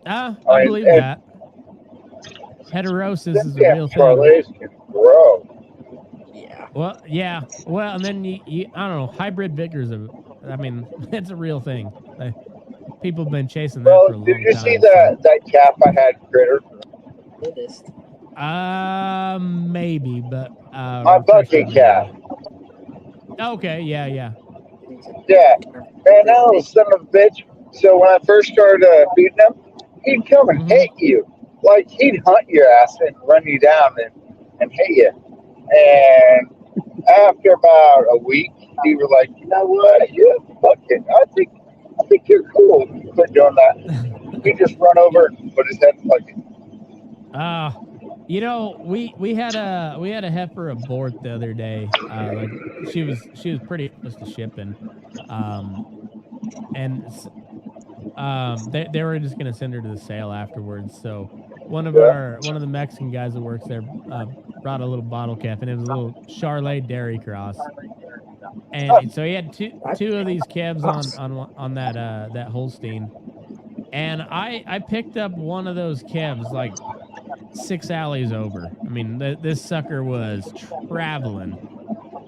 I believe that. Heterosis is a real thing. Charolais can grow. Yeah. Well, yeah. Well, and then you I don't know, hybrid vicars it's a real thing. People have been chasing that for a long time. Did you see that calf I had critter? Maybe, but my bucket calf. Okay, yeah. Yeah, man, that was son of a bitch. So when I first started beating him, he'd come and hit you. Like, he'd hunt your ass and run you down and hit you. And after about a week, he was like, you know what? You're fucking, I think you're cool. You quit doing that. He just run over and put his head in the bucket. You know, we had a heifer abort the other day. Like she was pretty close to shipping, and they were just gonna send her to the sale afterwards. So one of the Mexican guys that works there brought a little bottle calf, and it was a little Charolais dairy cross. And so he had two of these calves on that Holstein, and I picked up one of those calves like 6 alleys over. I mean, this sucker was traveling,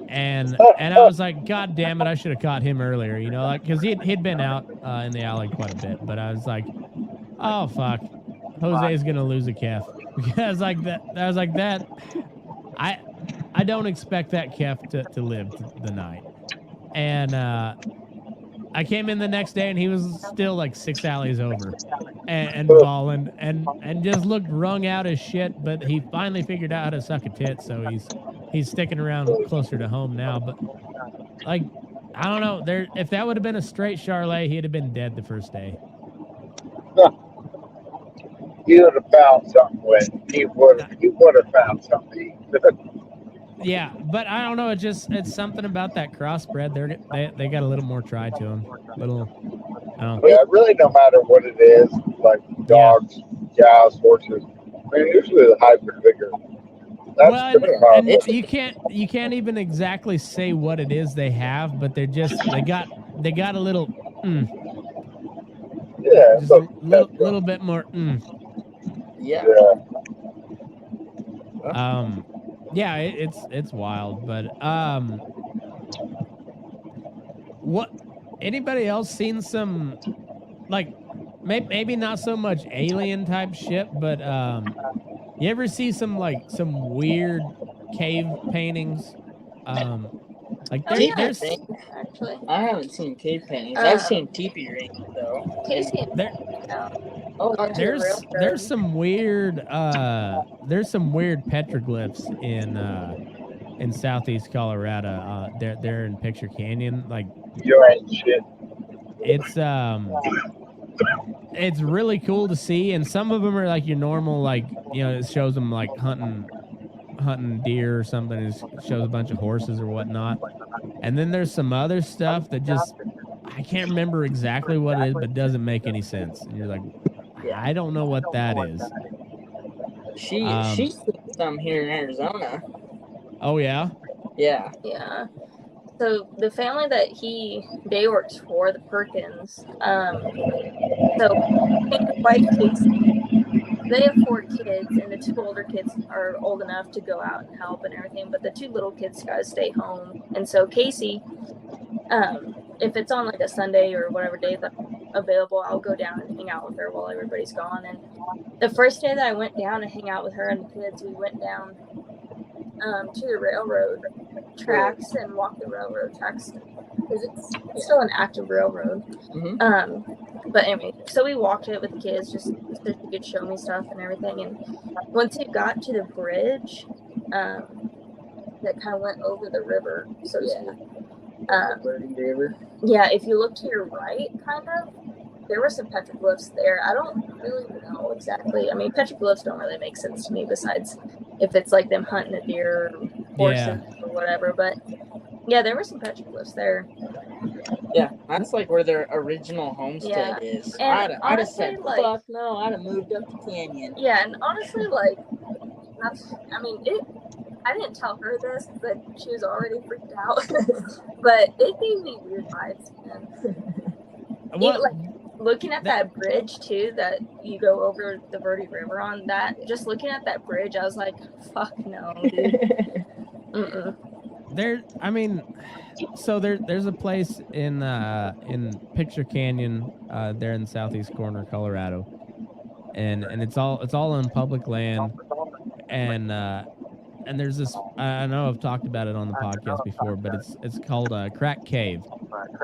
and I was like, God damn it, I should have caught him earlier, you know, like because he'd been out in the alley quite a bit. But I was like, oh fuck, Jose's gonna lose a calf because like that. I was like that. I don't expect that calf to live the night, and I came in the next day and he was still like 6 alleys over and bawling and just looked wrung out as shit. But he finally figured out how to suck a tit, so he's sticking around closer to home now. But like, I don't know. If that would have been a straight Charolais, he'd have been dead the first day. He would have found something. He would have found something. Yeah, but I don't know. It's something about that crossbred. They got a little more try to them. Yeah, really, no matter what it is, like dogs, cows, horses. I mean, usually the hybrid bigger. That's and you can't even exactly say what it is they have, but they got a little yeah, just a little bit more Yeah. Yeah, it's wild, but what anybody else seen some like maybe not so much alien type shit, but you ever see some weird cave paintings? Like there's actually. I haven't seen cave paintings. I've seen teepee rings though. There's some weird petroglyphs in southeast Colorado. They're in Picture Canyon. Like you ain't shit. It's really cool to see, and some of them are like your normal, like, you know, it shows them like hunting deer or something. It shows a bunch of horses or whatnot. And then there's some other stuff that just, I can't remember exactly what it is, but it doesn't make any sense. And you're like, I don't know what that is. She's seen some here in Arizona. Oh yeah? Yeah. So the family that they works for, the Perkins, so white kids, they have 4 kids, and the 2 older kids are old enough to go out and help and everything, but the 2 little kids gotta stay home. And so Casey, if it's on like a Sunday or whatever day that's available, I'll go down and hang out with her while everybody's gone. And the first day that I went down to hang out with her and the kids, we went down to the railroad tracks and walked the railroad tracks because it's still an active railroad. Mm-hmm. But anyway, so we walked it with the kids just so she could show me stuff and everything. And once we got to the bridge that kind of went over the river, so yeah, if you look to your right, kind of, there were some petroglyphs there. I don't really know exactly. I mean, petroglyphs don't really make sense to me besides if it's like them hunting a deer or horses or whatever. But yeah, there were some petroglyphs there. Yeah, that's like where their original homestead is. And I'd have said, fuck no, I'd have moved up the canyon. Yeah, and honestly, like, I didn't tell her this, but she was already freaked out. But it gave me weird vibes, man. Even, like, looking at that bridge too, that you go over the Verde River on, that just looking at that bridge, I was like, fuck no, dude. There's a place in Picture Canyon there in the southeast corner of Colorado, and it's all on public land, and there's this, I know I've talked about it on the podcast before, but it's called a Crack Cave,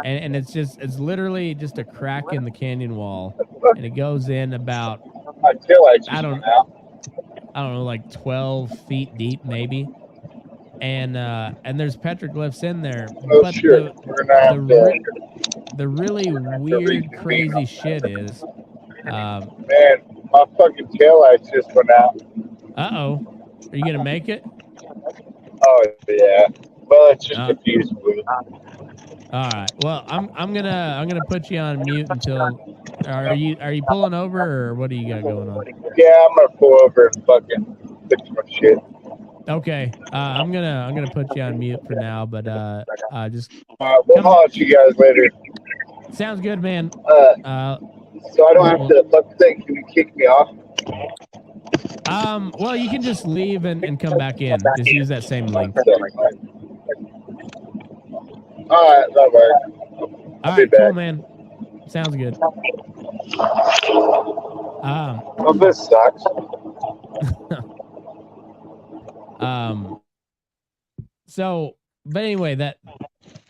and it's literally just a crack in the canyon wall, and it goes in about I don't know, like 12 feet deep maybe, and there's petroglyphs in there, but the really weird crazy shit is man, my fucking taillights just went out. Uh-oh. Are you going to make it? Oh yeah. Well, it's just a fuse blue. All right. Well, I'm gonna put you on mute until. Are you pulling over or what do you got going on? Yeah, I'm gonna pull over and fucking fix my shit. Okay. I'm gonna put you on mute for now, but just We'll holler at you guys later. sounds good, man. So I don't have to fucking think. Can you kick me off? Well, you can just leave and come back in. Just use that same link. All right, that works. All right, cool, man. Sounds good. Well, this sucks. So, but anyway, that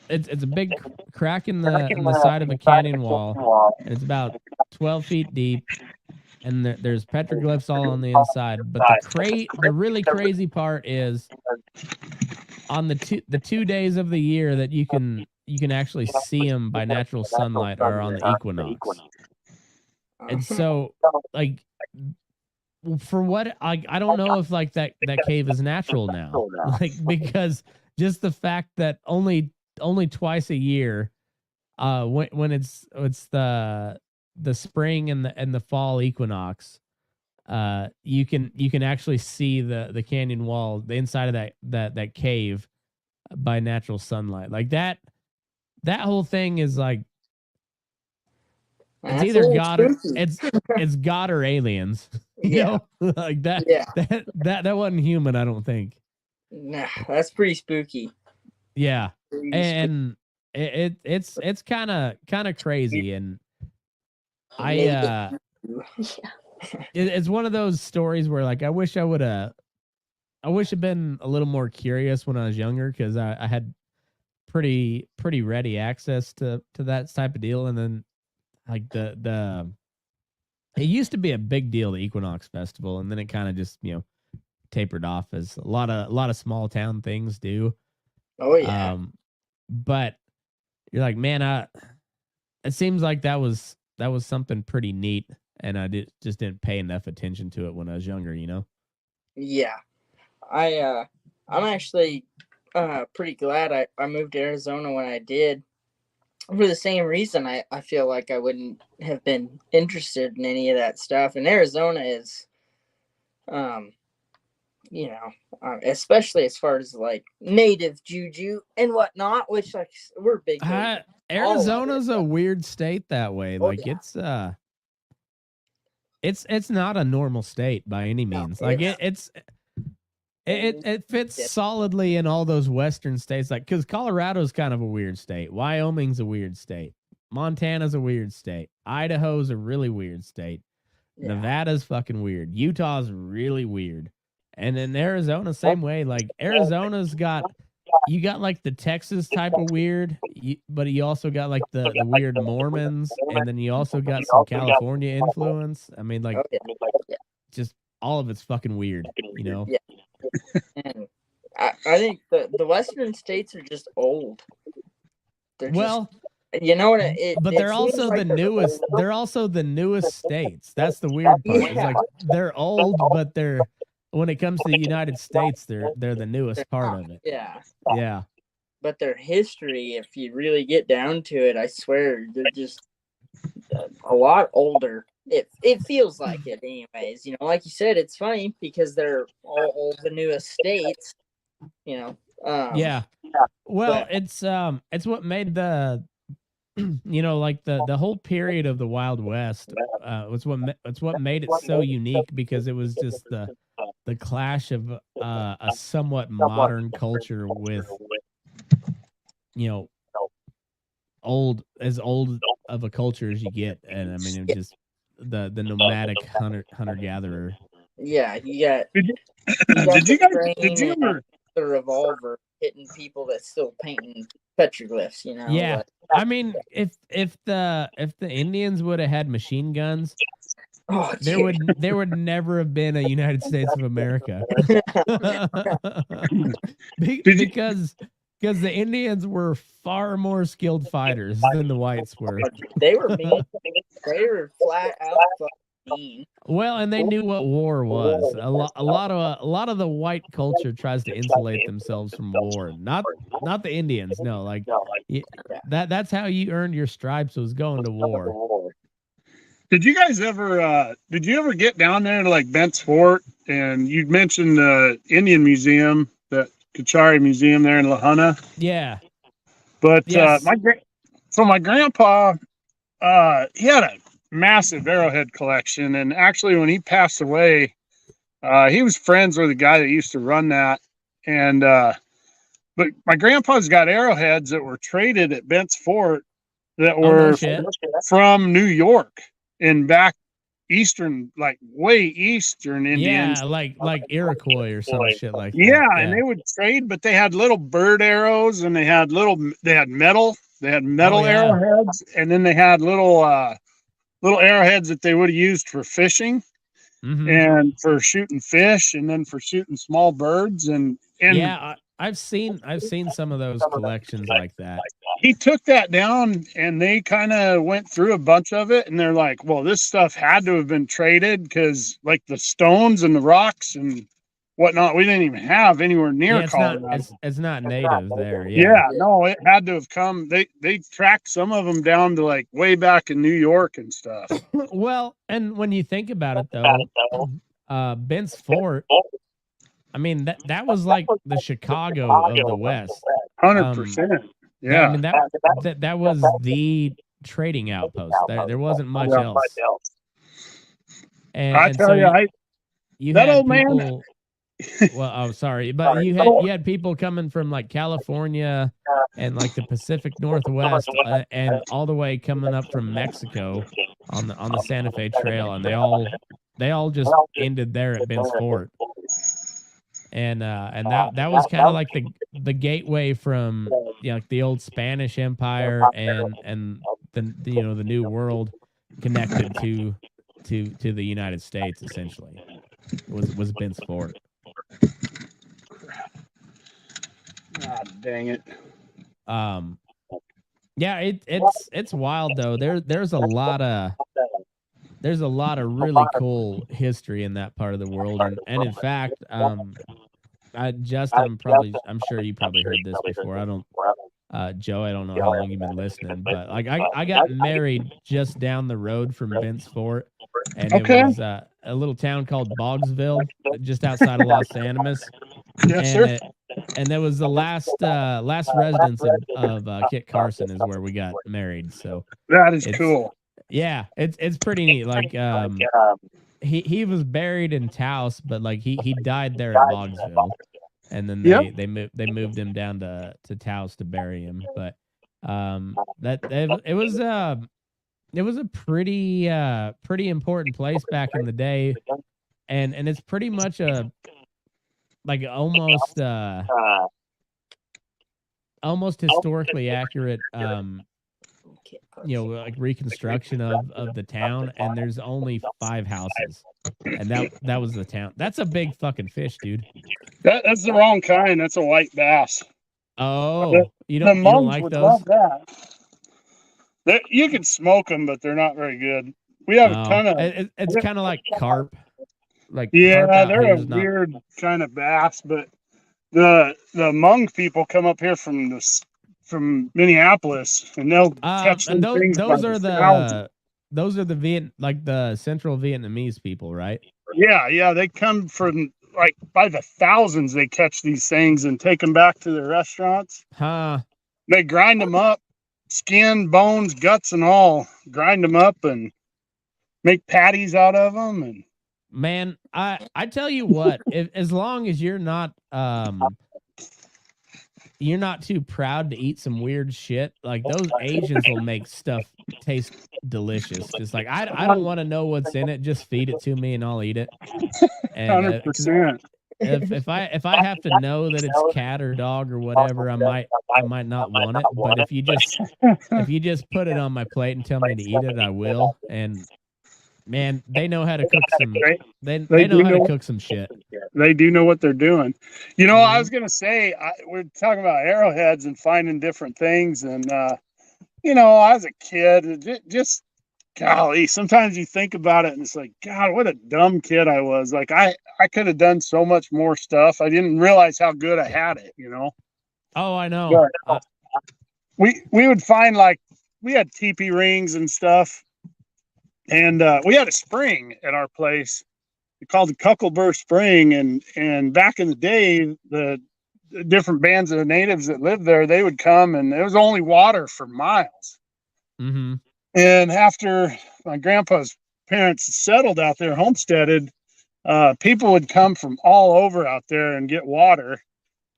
it's a big crack in the side of a canyon wall, and it's about 12 feet deep, and there's petroglyphs all on the inside. But the really crazy part is on the 2 days of the year that you can actually see them by natural sunlight are on the equinox. And so, like, for what I don't know if like that cave is natural now, like, because just the fact that only twice a year, when it's the spring and the fall equinox, you can actually see the canyon wall, the inside of that cave by natural sunlight. Like that whole thing is like, it's either God or it's God or aliens. You know, like that. Yeah. That wasn't human, I don't think. Nah, that's pretty spooky. Yeah, and it's kind of crazy, and it's one of those stories where like I wish I'd been a little more curious when I was younger, because I had pretty ready access to that type of deal, and then like the it used to be a big deal, the Equinox Festival, and then it kind of just, tapered off, as a lot of small town things do. Oh yeah. But you're like, man, it seems like that was something pretty neat, and I just didn't pay enough attention to it when I was younger, Yeah. I'm actually pretty glad I moved to Arizona when I did. For the same reason, I feel like I wouldn't have been interested in any of that stuff. And Arizona is, especially as far as like native juju and whatnot, which like we're big. Arizona's a weird state that way. Like it's not a normal state by any means. Like it fits solidly in all those western states, like, because Colorado's kind of a weird state, Wyoming's a weird state, Montana's a weird state, Idaho's a really weird state, Nevada's fucking weird, Utah's really weird, and then Arizona same way. Like Arizona's got like the Texas type of weird, but you also got like the weird Mormons, and then you also got some California influence. I mean, like, just all of it's fucking weird, Yeah. And I think the western states are just old. They're but they're also the newest. They're also the newest states. That's the weird part. It's like they're old, but when it comes to the United States, they're the newest part of it. Yeah. But their history, if you really get down to it, I swear they're just a lot older. It feels like it, anyways. Like you said, it's funny because they're all the newest states. Yeah. Well, it's what made the like the whole period of the Wild West. It's what made it so unique, because it was just the clash of a somewhat modern culture with old of a culture as you get, and I mean it just the nomadic hunter gatherer. Yeah, you got the revolver hitting people that's still painting petroglyphs. Yeah, like, I mean, if the Indians would have had machine guns, there would never have been a United States of America. because the Indians were far more skilled fighters than the whites were. They were mean. They were flat out mean. Well, and they knew what war was. A lot of the white culture tries to insulate themselves from war. Not the Indians. No, like that's how you earned your stripes, was going to war. Did you guys ever get down there to like Bent's Fort? And you mentioned the Indian Museum, the Kachari Museum there in Lahana. Yeah. But Yes. my grandpa, he had a massive arrowhead collection, and actually when he passed away, he was friends with a guy that used to run that. And but my grandpa's got arrowheads that were traded at Bent's Fort that were from New York and back eastern, like way eastern Indians. Yeah, like Iroquois or some shit like that. Yeah, and they would trade, but they had little bird arrows, and they had metal arrowheads, and then they had little arrowheads that they would have used for fishing and for shooting fish, and then for shooting small birds. And yeah, I've seen some of those collections like that. He took that down, and they kind of went through a bunch of it, and they're like, well, this stuff had to have been traded, because like the stones and the rocks and whatnot, we didn't even have anywhere near Colorado. It's not native there. Yeah, no, it had to have come. They tracked some of them down to like way back in New York and stuff. Well, and when you think about it, though, Bent's Fort, I mean, that was like the Chicago of the West. 100%. Yeah, I mean that was the trading outpost. There wasn't much else. And I tell you, you that had old people, man. Well, oh, sorry, but you had people coming from like California and like the Pacific Northwest, and all the way coming up from Mexico on the Santa Fe Trail, and they all just ended there at Bent's Fort. And that was kind of like the gateway from like the old Spanish Empire and the the New World connected to the United States, essentially. Was Bent's Fort. God dang it. Yeah, it's wild though. There's a lot of really cool history in that part of the world, and in fact, Justin, I'm sure you probably heard this before. Joe, I don't know how long you've been listening, but like I got married just down the road from Bent's Fort, and it was a little town called Boggsville, just outside of Los Animas. Yes, sir. And that was the last residence of Kit Carson, is where we got married. So that is cool. Yeah, it's pretty neat. Like he was buried in Taos, but like he died there at Boggsville, and then they moved him down to Taos to bury him. But it was a pretty important place back in the day, and it's pretty much a like almost historically accurate like reconstruction of the town, and there's only 5 houses, and that was the town. That's a big fucking fish, dude. That's the wrong kind. That's a white bass. Oh, you don't like those? Love that. You can smoke them, but they're not very good. We have a ton of. It's kind of like carp. Like yeah, they're a weird kind of bass, but the Hmong people come up here from Minneapolis, and they'll catch and those are the Central Vietnamese people, right? Yeah, they come from like by the thousands. They catch these things and take them back to their restaurants. They grind them up, skin, bones, guts, and all. Grind them up and make patties out of them. And man, I tell you what, as long as you're not too proud to eat some weird shit, like those Asians will make stuff taste delicious. Just like I don't want to know what's in it, just feed it to me and I'll eat it. And 100%. If I have to know that it's cat or dog or whatever, I might not want it. But if you just put it on my plate and tell me to eat it, I will. And man, they know how to cook some. They know how to cook some shit. They do know what they're doing. I was gonna say we're talking about arrowheads and finding different things, and as a kid, just golly, sometimes you think about it and it's like, God, what a dumb kid I was. Like I could have done so much more stuff. I didn't realize how good I had it, you know? Oh, I know. But we would find we had teepee rings and stuff. And we had a spring at our place. We called it Cucklebur Spring. And back in the day, the different bands of natives that lived there, they would come and there was only water for miles. Mm-hmm. And after my grandpa's parents settled out there, homesteaded, people would come from all over out there and get water.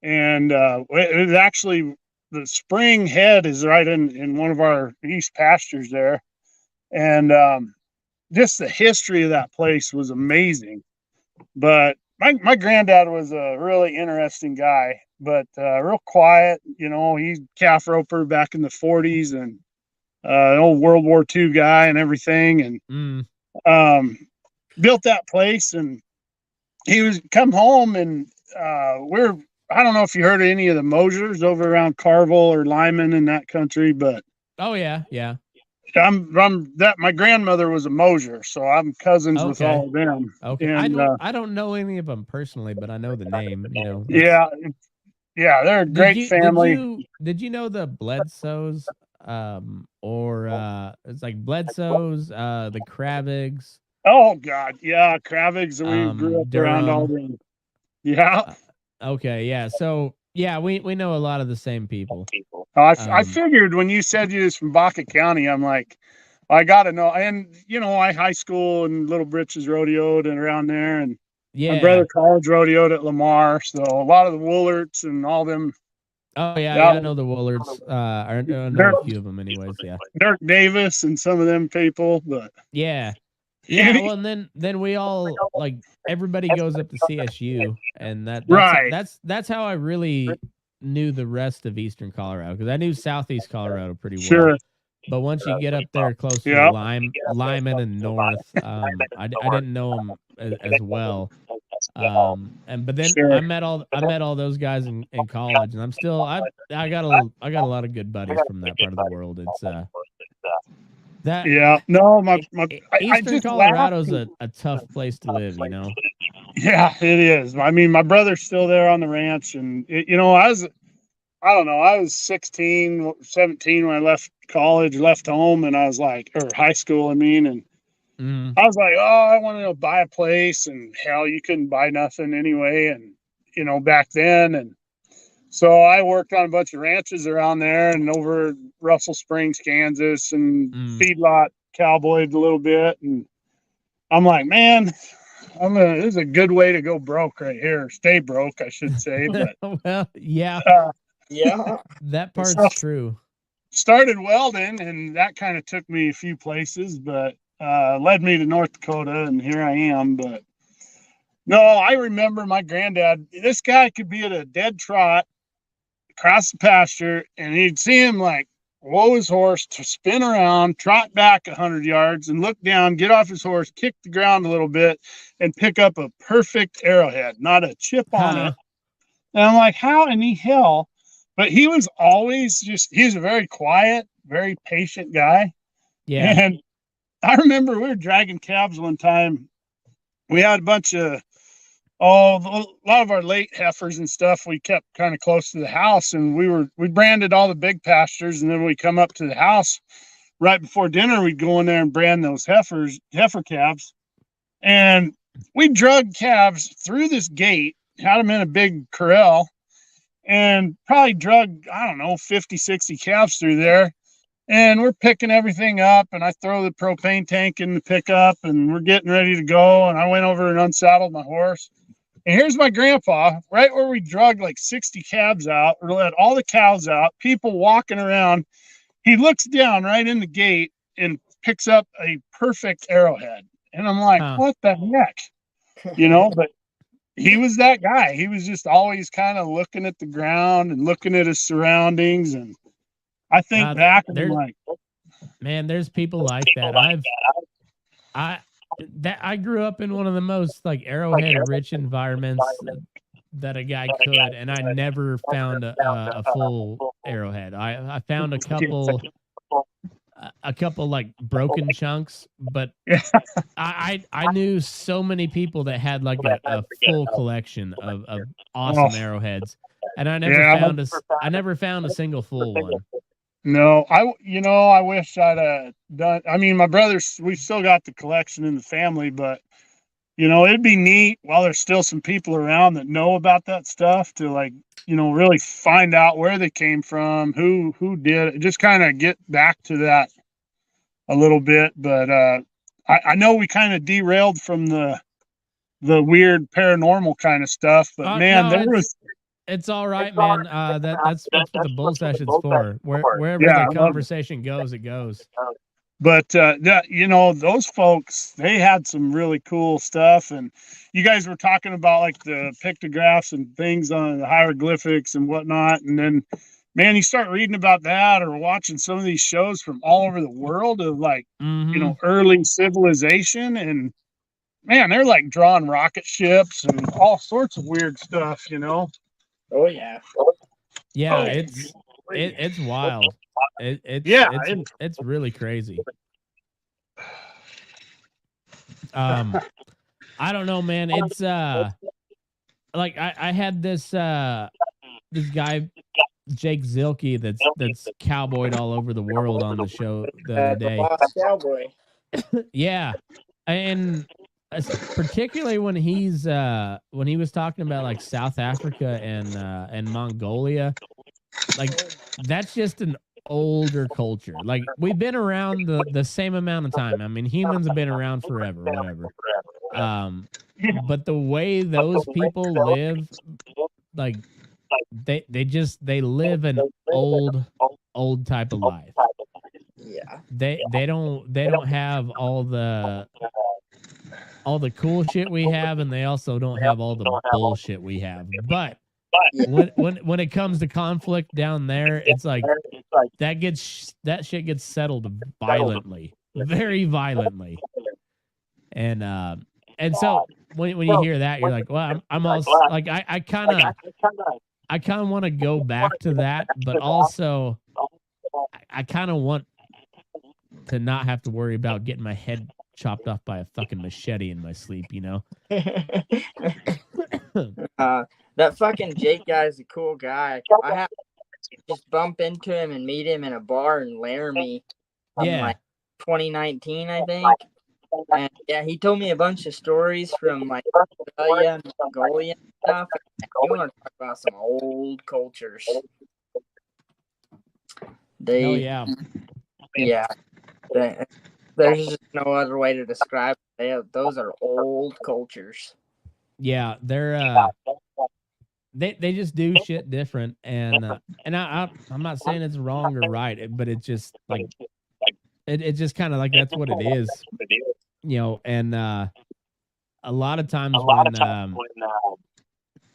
And it was actually, the spring head is right in one of our east pastures there. And just the history of that place was amazing. But my granddad was a really interesting guy, but real quiet. You know, he's calf roper back in the 40s and an old World War II guy and everything. And built that place. And he was come home and I don't know if you heard of any of the Mosers over around Carville or Lyman in that country, but oh yeah. My grandmother was a Mosier, so I'm cousins with all of them. Okay. And, I don't know any of them personally, but I know the name, you know. Yeah, they're a great family. Did you know the Bledsoes? It's like Bledsoes, the Kravigs. Oh God, yeah, Kravigs. We grew up around all them. Yeah. Okay, yeah. So yeah, we know a lot of the same people. I figured when you said you was from Baca County, I'm like, I got to know. And you know, I high school and Little Britches rodeoed and around there, and my brother college rodeoed at Lamar. So a lot of the Woolerts and all them. Oh yeah, I know the Woolerts. I know a few of them, anyways. Yeah, Dirk Davis and some of them people, but yeah. Well, and then we all like everybody goes up to CSU, and that's how I really knew the rest of Eastern Colorado, because I knew Southeast Colorado pretty well. Sure. But once you get up there close to Lyman and North, I didn't know them as well. But then I met all those guys in college, and I'm still I got a lot of good buddies from that part of the world. It's Eastern Colorado's a tough place to live, you know. Yeah, it is. I mean, my brother's still there on the ranch, and I was 16, 17 when I left college, left home, and I was like, or high school, I mean, and I was like, oh, I want to buy a place, and hell, you couldn't buy nothing anyway, and back then, and so I worked on a bunch of ranches around there and over Russell Springs, Kansas, and feedlot cowboyed a little bit, and I'm like, man, this is a good way to go broke right here. Stay broke, I should say. But well, yeah. Yeah. That part's true. Started welding, and that kind of took me a few places, but led me to North Dakota, and here I am. But no, I remember my granddad. This guy could be at a dead trot across the pasture, and he'd see him like whoa his horse to spin around, trot back 100 yards, and look down, get off his horse, kick the ground a little bit, and pick up a perfect arrowhead, not a chip on it. And I'm like, how in the hell? But he was always he's a very quiet, very patient guy. Yeah. And I remember we were dragging calves one time. We had a bunch of, a lot of our late heifers and stuff we kept kind of close to the house. And we branded all the big pastures. And then we come up to the house right before dinner, we'd go in there and brand those heifer calves. And we drug calves through this gate, had them in a big corral, and probably drug, 50, 60 calves through there. And we're picking everything up, and I throw the propane tank in the pickup, and we're getting ready to go. And I went over and unsaddled my horse. And here's my grandpa, right where we drug like 60 calves out, or let all the cows out, people walking around. He looks down right in the gate and picks up a perfect arrowhead. And I'm like, what the heck? But he was that guy. He was just always kind of looking at the ground and looking at his surroundings. And I think back and I'm like, man, there's people like that. I grew up in one of the most like arrowhead rich environments that a guy could, and I never found a full arrowhead. I found a couple. a couple like broken chunks, but I knew so many people that had like a full collection of awesome arrowheads, and I never found a single full one. No, I wish I'd done. I mean, my brothers, we still got the collection in the family, but it'd be neat while there's still some people around that know about that stuff to like, really find out where they came from, who did it, just kind of get back to that a little bit. But I know we kind of derailed from the weird paranormal kind of stuff, but man, it's all right, man. That's what the bull session's for. Wherever the conversation goes, it goes. But those folks, they had some really cool stuff, and you guys were talking about like the pictographs and things on the hieroglyphics and whatnot, and then, man, you start reading about that or watching some of these shows from all over the world of like, early civilization, and man, they're like drawing rocket ships and all sorts of weird stuff, Oh yeah. Yeah, it's wild. It's really crazy. I don't know, man. It's like I had this guy Jake Zilke that's cowboyed all over the world on the show the other day. Lost cowboy. Yeah, and particularly when he was talking about like South Africa and Mongolia, like that's just an older culture. Like we've been around the same amount of time. I mean, humans have been around forever, whatever. But the way those people live, like they live an old type of life. Yeah. They don't have all the cool shit we have, and they also don't have all the bullshit we have. But when it comes to conflict down there, it's like that shit gets settled violently, very violently. And so when you hear that, you're like, well, I'm also like I kind of want to go back to that, but also I kind of want to not have to worry about getting my head chopped off by a fucking machete in my sleep, That fucking Jake guy is a cool guy. I have to just bump into him and meet him in a bar in Laramie in like 2019, I think. And yeah, he told me a bunch of stories from like Australia and Mongolia and stuff. And you want to talk about some old cultures? Yeah. There's just no other way to describe it. Those are old cultures. Yeah, they're they just do shit different, and I'm not saying it's wrong or right, but it's just like it's just kind of like that's what it is, And a lot of times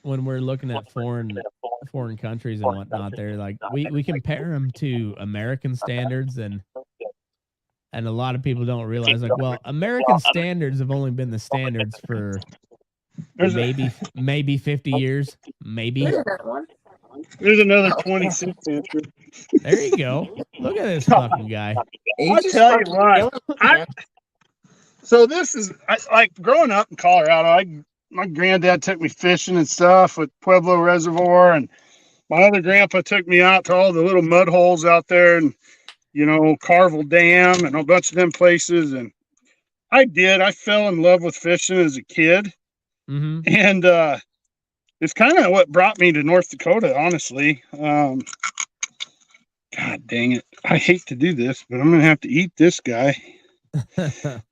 when we're looking at foreign countries and whatnot, they're like we compare them to American standards, and a lot of people don't realize, like, well, American standards have only been the standards for maybe 50 years, maybe. There's another 26 incher. There you go. Look at this fucking guy. I'll tell you what. So this is like growing up in Colorado. My granddad took me fishing and stuff with Pueblo Reservoir, and my other grandpa took me out to all the little mud holes out there, and Carville Dam and a bunch of them places. And I fell in love with fishing as a kid. Mm-hmm. And it's kind of what brought me to North Dakota, honestly. God dang it. I hate to do this, but I'm going to have to eat this guy.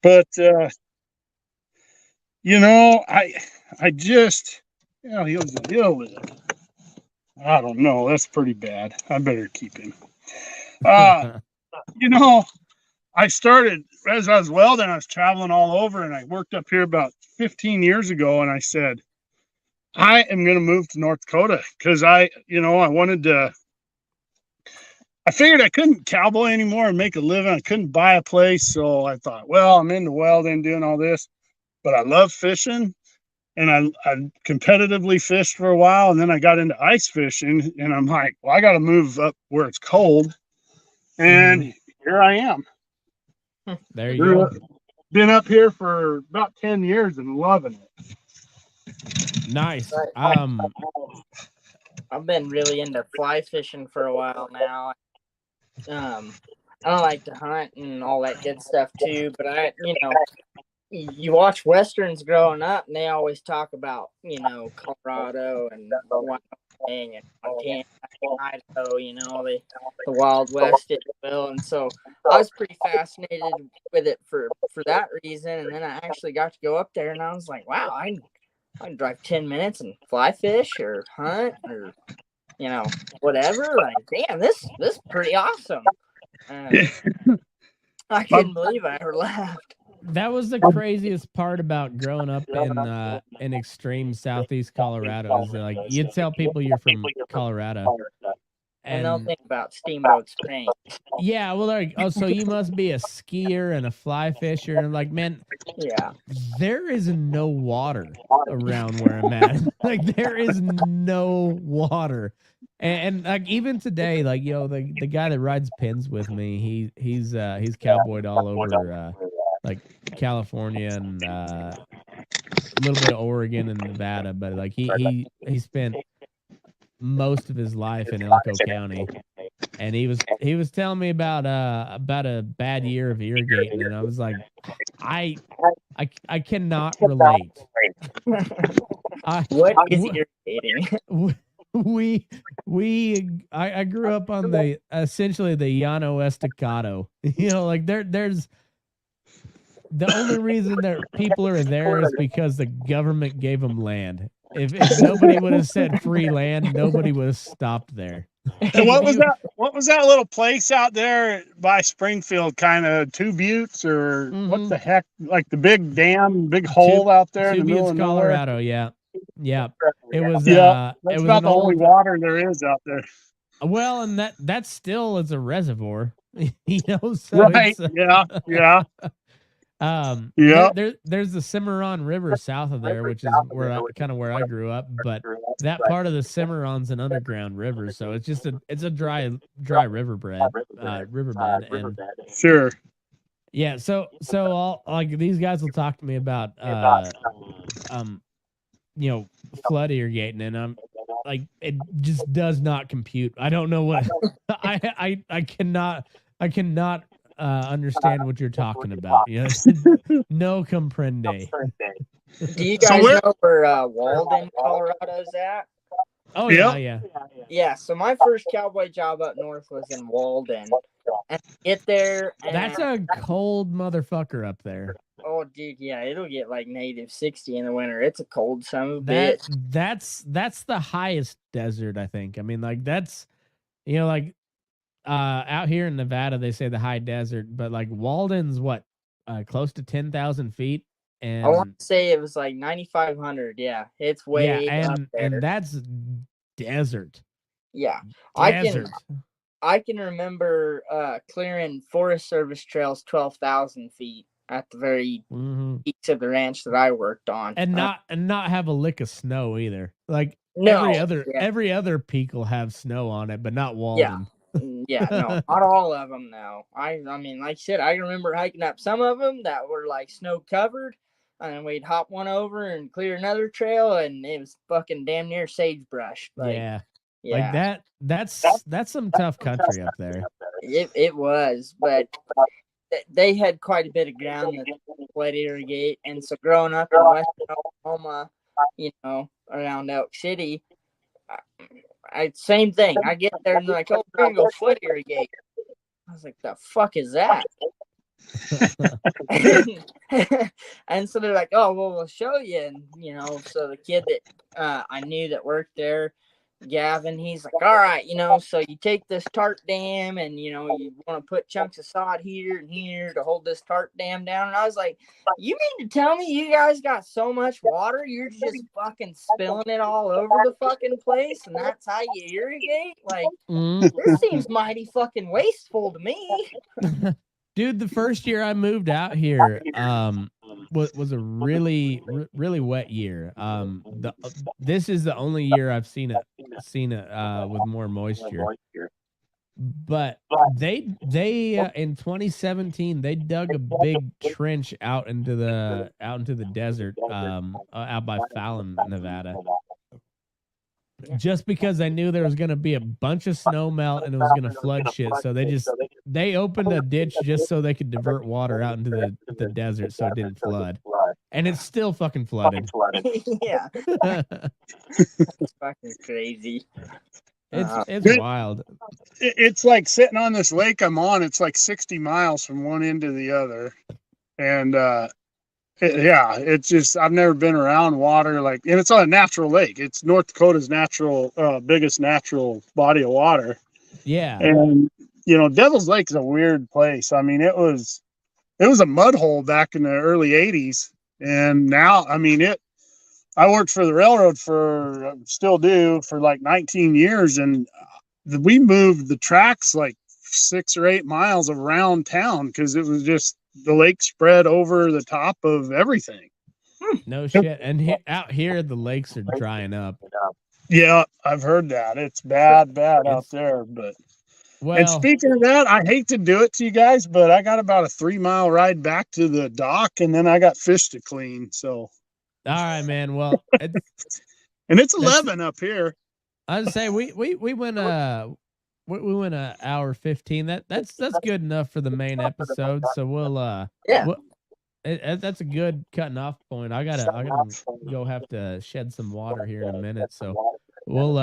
But, I just, he'll live. I don't know. That's pretty bad. I better keep him. I started, as I was welding, I was traveling all over, and I worked up here about 15 years ago, and I said, I am going to move to North Dakota because I wanted to, I figured I couldn't cowboy anymore and make a living. I couldn't buy a place. So I thought, well, I'm into welding, doing all this, but I love fishing, and I competitively fished for a while, and then I got into ice fishing, and I'm like, well, I got to move up where it's cold. And here I am. There you go. Been up here for about 10 years and loving it. Nice. I've been really into fly fishing for a while now. I like to hunt and all that good stuff too, but you watch westerns growing up, and they always talk about Colorado and Wyoming and Montana, Idaho, the Wild West, if you will. And so I was pretty fascinated with it for that reason. And then I actually got to go up there, and I was like, wow, I can drive 10 minutes and fly fish or hunt or whatever. Like, damn, this is pretty awesome. I couldn't believe I ever left. That was the craziest part about growing up in extreme southeast Colorado. Is that, like, you tell people you're from Colorado, and they'll think about Steamboat Springs. Yeah, well, like, oh, so you must be a skier and a fly fisher, and like, man, yeah, there is no water around where I'm at. Like, there is no water. And like, even today, like, the guy that rides pins with me, he's cowboyed all over like California and a little bit of Oregon and Nevada, but like he spent most of his life in Elko County, and he was telling me about a bad year of irrigating, and I was like, I cannot relate. What is irrigating? I grew up on essentially the Llano Estacado. Like there's the only reason that people are there is because the government gave them land. If nobody would have said free land, nobody would have stopped there. And what was that? What was that little place out there by Springfield? Kind of Two Buttes, or what the heck? Like the big dam, big hole out there in the middle of nowhere? Colorado. Yeah. It was. That's it was about the only water there is out there. Well, and that still is a reservoir. So right? Yeah. There's the Cimarron River south of there, which is where I grew up, but that part of the Cimarron's an underground river, so it's just a dry riverbed. And sure. Yeah, so all, like, these guys will talk to me about flood irrigating, and I'm like, it just does not compute. I don't know what I cannot understand what you're talking about. No comprende. Do you guys know where Walden, Colorado's at? Oh yeah. Yeah. So my first cowboy job up north was in Walden, and get there. That's a cold motherfucker up there. Oh, dude, yeah, it'll get like -60 in the winter. It's a cold son of a bitch. That's the highest desert, I think. I mean, like, that's like. Out here in Nevada, they say the high desert, but like Walden's close to 10,000 feet, and I want to say it was like 9,500. Yeah, it's way up there. And that's desert. Yeah, desert. I can remember clearing Forest Service trails 12,000 feet at the very peaks of the ranch that I worked on, and not have a lick of snow either. Like, no, every other peak will have snow on it, but not Walden. Yeah, no, not all of them. No, I mean, like I said, I remember hiking up some of them that were like snow covered, and we'd hop one over and clear another trail, and it was fucking damn near sagebrush. Like, yeah, like that's some tough country up there. It was, but they had quite a bit of ground that would irrigate, and so growing up in western Oklahoma, around Elk City. Same thing. I get there and they're like, "Oh, we're gonna go foot irrigate." I was like, "The fuck is that?" and so they're like, "Oh, well, we'll show you." And so the kid that I knew that worked there, Gavin, he's like, "All right, so you take this tart dam and you want to put chunks of sod here and here to hold this tart dam down." And I was like, "You mean to tell me you guys got so much water you're just fucking spilling it all over the fucking place, and that's how you irrigate? Like, this seems mighty fucking wasteful to me." Dude, the first year I moved out here was a really wet year. This is the only year I've seen it with more moisture. But they in 2017 they dug a big trench out into the desert out by Fallon, Nevada. Just because I knew there was going to be a bunch of snow melt and it was going to flood shit, so they opened a ditch just so they could divert water out into the desert so it didn't flood. And it's still fucking flooded. Yeah. It's fucking crazy. It's wild. It's like sitting on this lake I'm on. It's like 60 miles from one end to the other. And it's just, I've never been around water and it's on a natural lake. It's North Dakota's biggest natural body of water. Yeah. And, Devil's Lake is a weird place. I mean, it was a mud hole back in the early 80s. And now, I worked for the railroad still do for like 19 years. And we moved the tracks like 6 or 8 miles around town because it was just the lake spread over the top of everything. No shit. And out here, the lakes are drying up. Yeah, I've heard that. It's bad out there. But and speaking of that, I hate to do it to you guys, but I got about a 3-mile ride back to the dock, and then I got fish to clean. So, all right, man. Well, and it's 11 up here. I'd say we went we went an hour 15. That's good enough for the main episode. So we'll that's a good cutting off point. I gotta go have to shed some water here in a minute. So we'll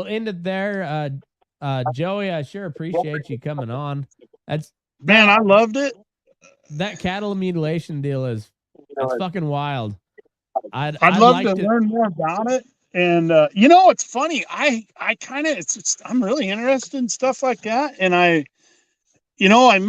end it there. Joey, I sure appreciate you coming on. Man, I loved it. That cattle mutilation deal it's fucking wild. I'd love to learn more about it. And it's funny. I kind of I'm really interested in stuff like that. And I'm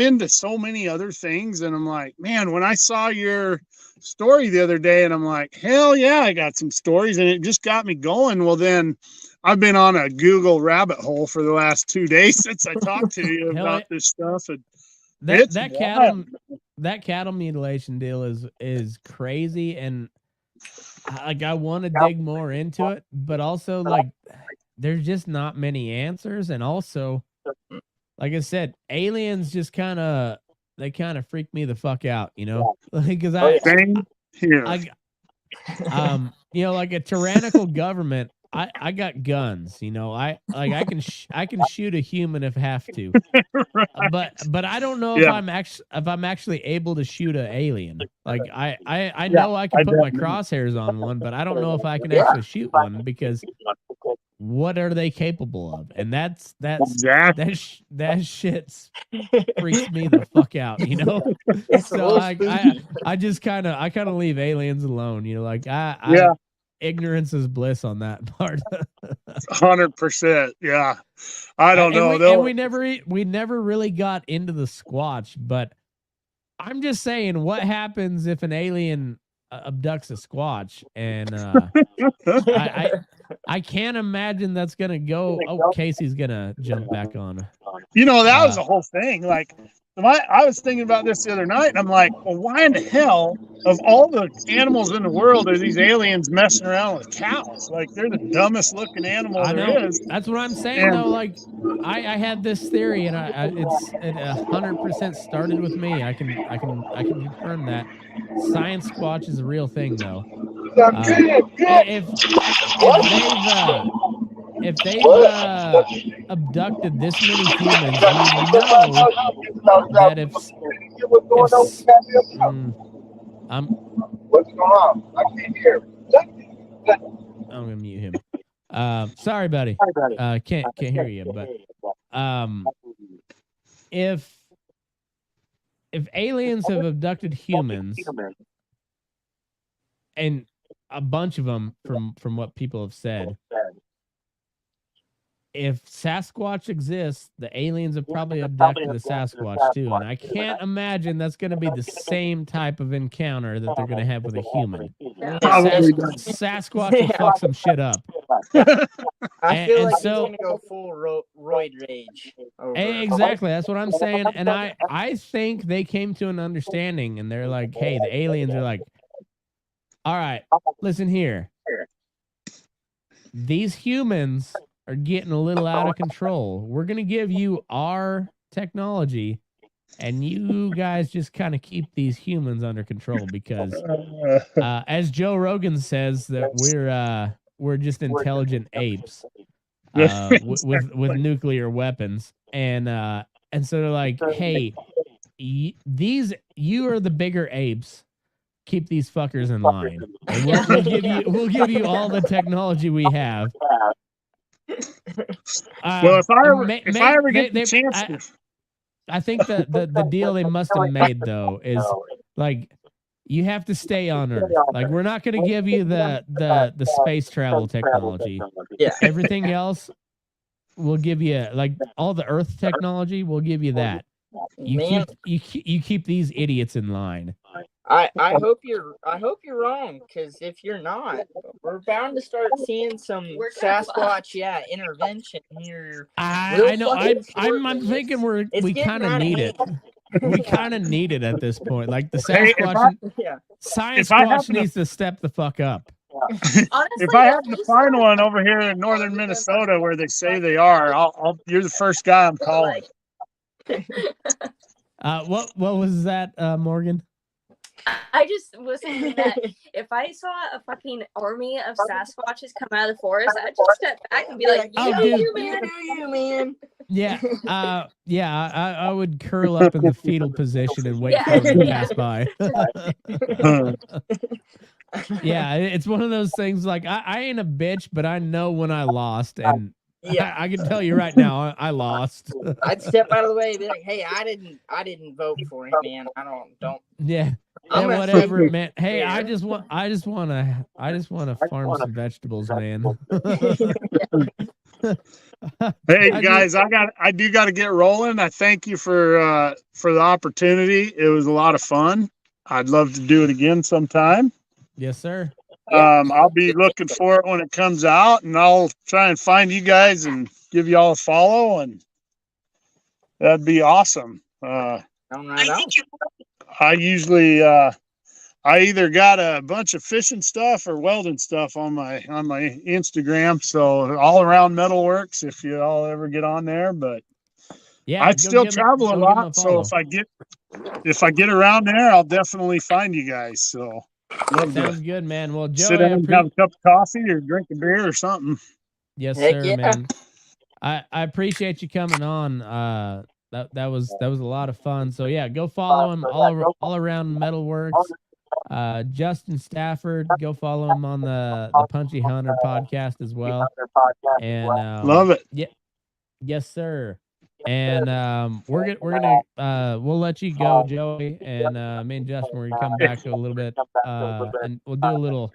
into so many other things. And I'm like, man, when I saw your story the other day, and I'm like, hell yeah, I got some stories, and it just got me going. Well, then I've been on a Google rabbit hole for the last 2 days since I talked to you about this stuff. And that cattle mutilation deal is crazy. And I want to dig more into it, but also there's just not many answers. And also, like I said, aliens just kind of freak me the fuck out, because like a tyrannical government. I got guns, I can shoot a human if I have to, right. but I don't know if I'm actually able to shoot an alien. Like I know I can put my crosshairs on one, but I don't know if I can actually shoot one, because what are they capable of? And that shit freaks me the fuck out, So I just kind of leave aliens alone, ignorance is bliss on that part. 100%. Yeah. I don't know. And we never really got into the Squatch, but I'm just saying, what happens if an alien abducts a Squatch? And I can't imagine that's going to go. Oh, Casey's going to jump back on. That was the whole thing. I was thinking about this the other night, and I'm like, well, why in the hell, of all the animals in the world, are these aliens messing around with cows? They're the dumbest looking animal there is. That's what I'm saying, though. I had this theory, and it 100% started with me. I can confirm that. Science Squatch is a real thing, though. If they've abducted this many humans, we know that what's going on? I can't hear. I'm gonna mute him. Sorry, buddy. Can't hear you. But if aliens have abducted humans, and a bunch of them from what people have said, if Sasquatch exists, the aliens have probably abducted the Sasquatch too. And I can't imagine that's going to be the same type of encounter that they're going to have with a human. Sasquatch will fuck some shit up. I feel like he's going to go full roid rage. Exactly. That's what I'm saying. And I think they came to an understanding, and they're like, hey, the aliens are like, all right, listen here. These humans are getting a little out of control. We're going to give you our technology, and you guys just kind of keep these humans under control because, as Joe Rogan says, that we're just intelligent apes with nuclear weapons, and so they're like, hey, you are the bigger apes. Keep these fuckers in line. And we'll give you all the technology we have. Well, if I ever get the chance, I think the deal they must have made though is like you have to stay on Earth. Like we're not going to give you the space travel technology. Yeah. Everything else we'll give you, like all the Earth technology. We'll give you that. You keep these idiots in line. I hope you're wrong, because if you're not, we're bound to start seeing some Sasquatch intervention here. I know. I'm thinking we kind of need it. We kind of need it at this point. Like the Sasquatch, Sasquatch needs to step the fuck up. Honestly, if I happen to find one over here in northern Minnesota where they say they are, you're the first guy I'm calling. What was that, Morgan? I just was thinking that if I saw a fucking army of Sasquatches come out of the forest, I'd just step back and be like, you man. Yeah, I would curl up in the fetal position and wait for them to pass by. Yeah, it's one of those things like I ain't a bitch, but I know when I lost, and I can tell you right now, I lost. I'd step out of the way and be like, hey, I didn't vote for it, man. I don't. Yeah. Yeah, whatever, man. Hey, I just want to farm some vegetables, man. Hey guys, I do got to get rolling. I thank you for the opportunity. It was a lot of fun. I'd love to do it again sometime. Yes, sir. I'll be looking for it when it comes out, and I'll try and find you guys and give you all a follow, and that'd be awesome. I usually I either got a bunch of fishing stuff or welding stuff on my Instagram. So All Around Metalworks, if you all ever get on there. But yeah, I'd still travel a lot. So if I get around there, I'll definitely find you guys. So sounds good, man. Well, Joe, sit down and have a cup of coffee or drink a beer or something. Yes, sir, man. I appreciate you coming on. That was a lot of fun. So yeah, go follow him all around Metalworks. Justin Stafford, go follow him on the Punchy Hunter podcast as well. And love it. Yeah, yes, sir. And we're gonna we'll let you go, Joey, and me and Justin we're gonna come back to a little bit, and we'll do a little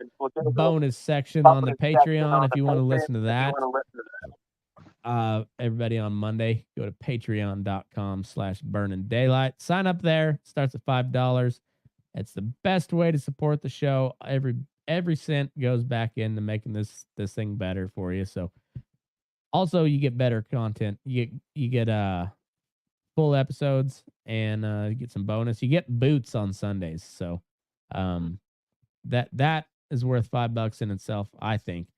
bonus section on the Patreon if you want to listen to that. Everybody on Monday, go to patreon.com/BurninDaylight. Sign up there. Starts at $5. It's the best way to support the show. Every cent goes back into making this thing better for you. So also you get better content. You get full episodes, and you get some bonus. You get boots on Sundays. So that is worth $5 in itself, I think.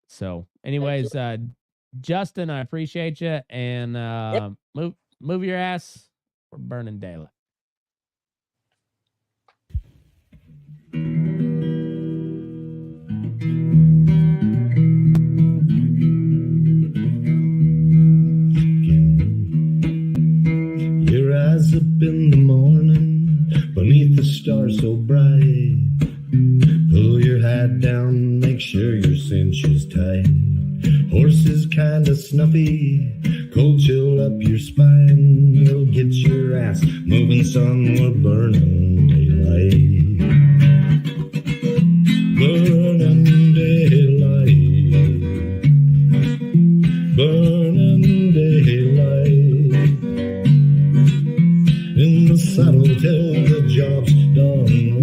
So anyways, Justin, I appreciate you, and move your ass. We're burning daylight. Your eyes up in the morning, beneath the stars so bright. Pull your hat down, make sure your cinch is tight. Horses kinda snuffy, cold chill up your spine. We'll get your ass moving, son, we're burning daylight. Burning daylight. Burning daylight. In the saddle till the job's done right.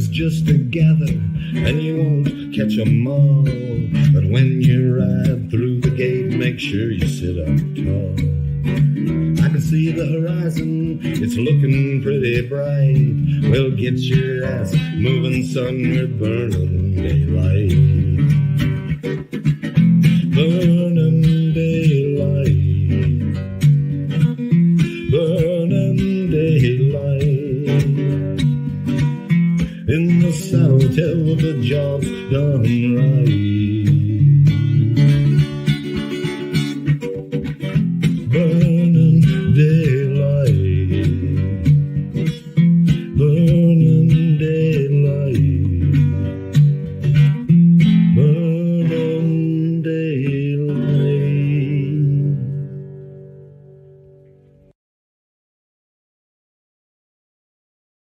Just together, and you won't catch 'em all. But when you ride through the gate, make sure you sit up tall. I can see the horizon, it's looking pretty bright. Well, get your ass moving, son, we're burning daylight.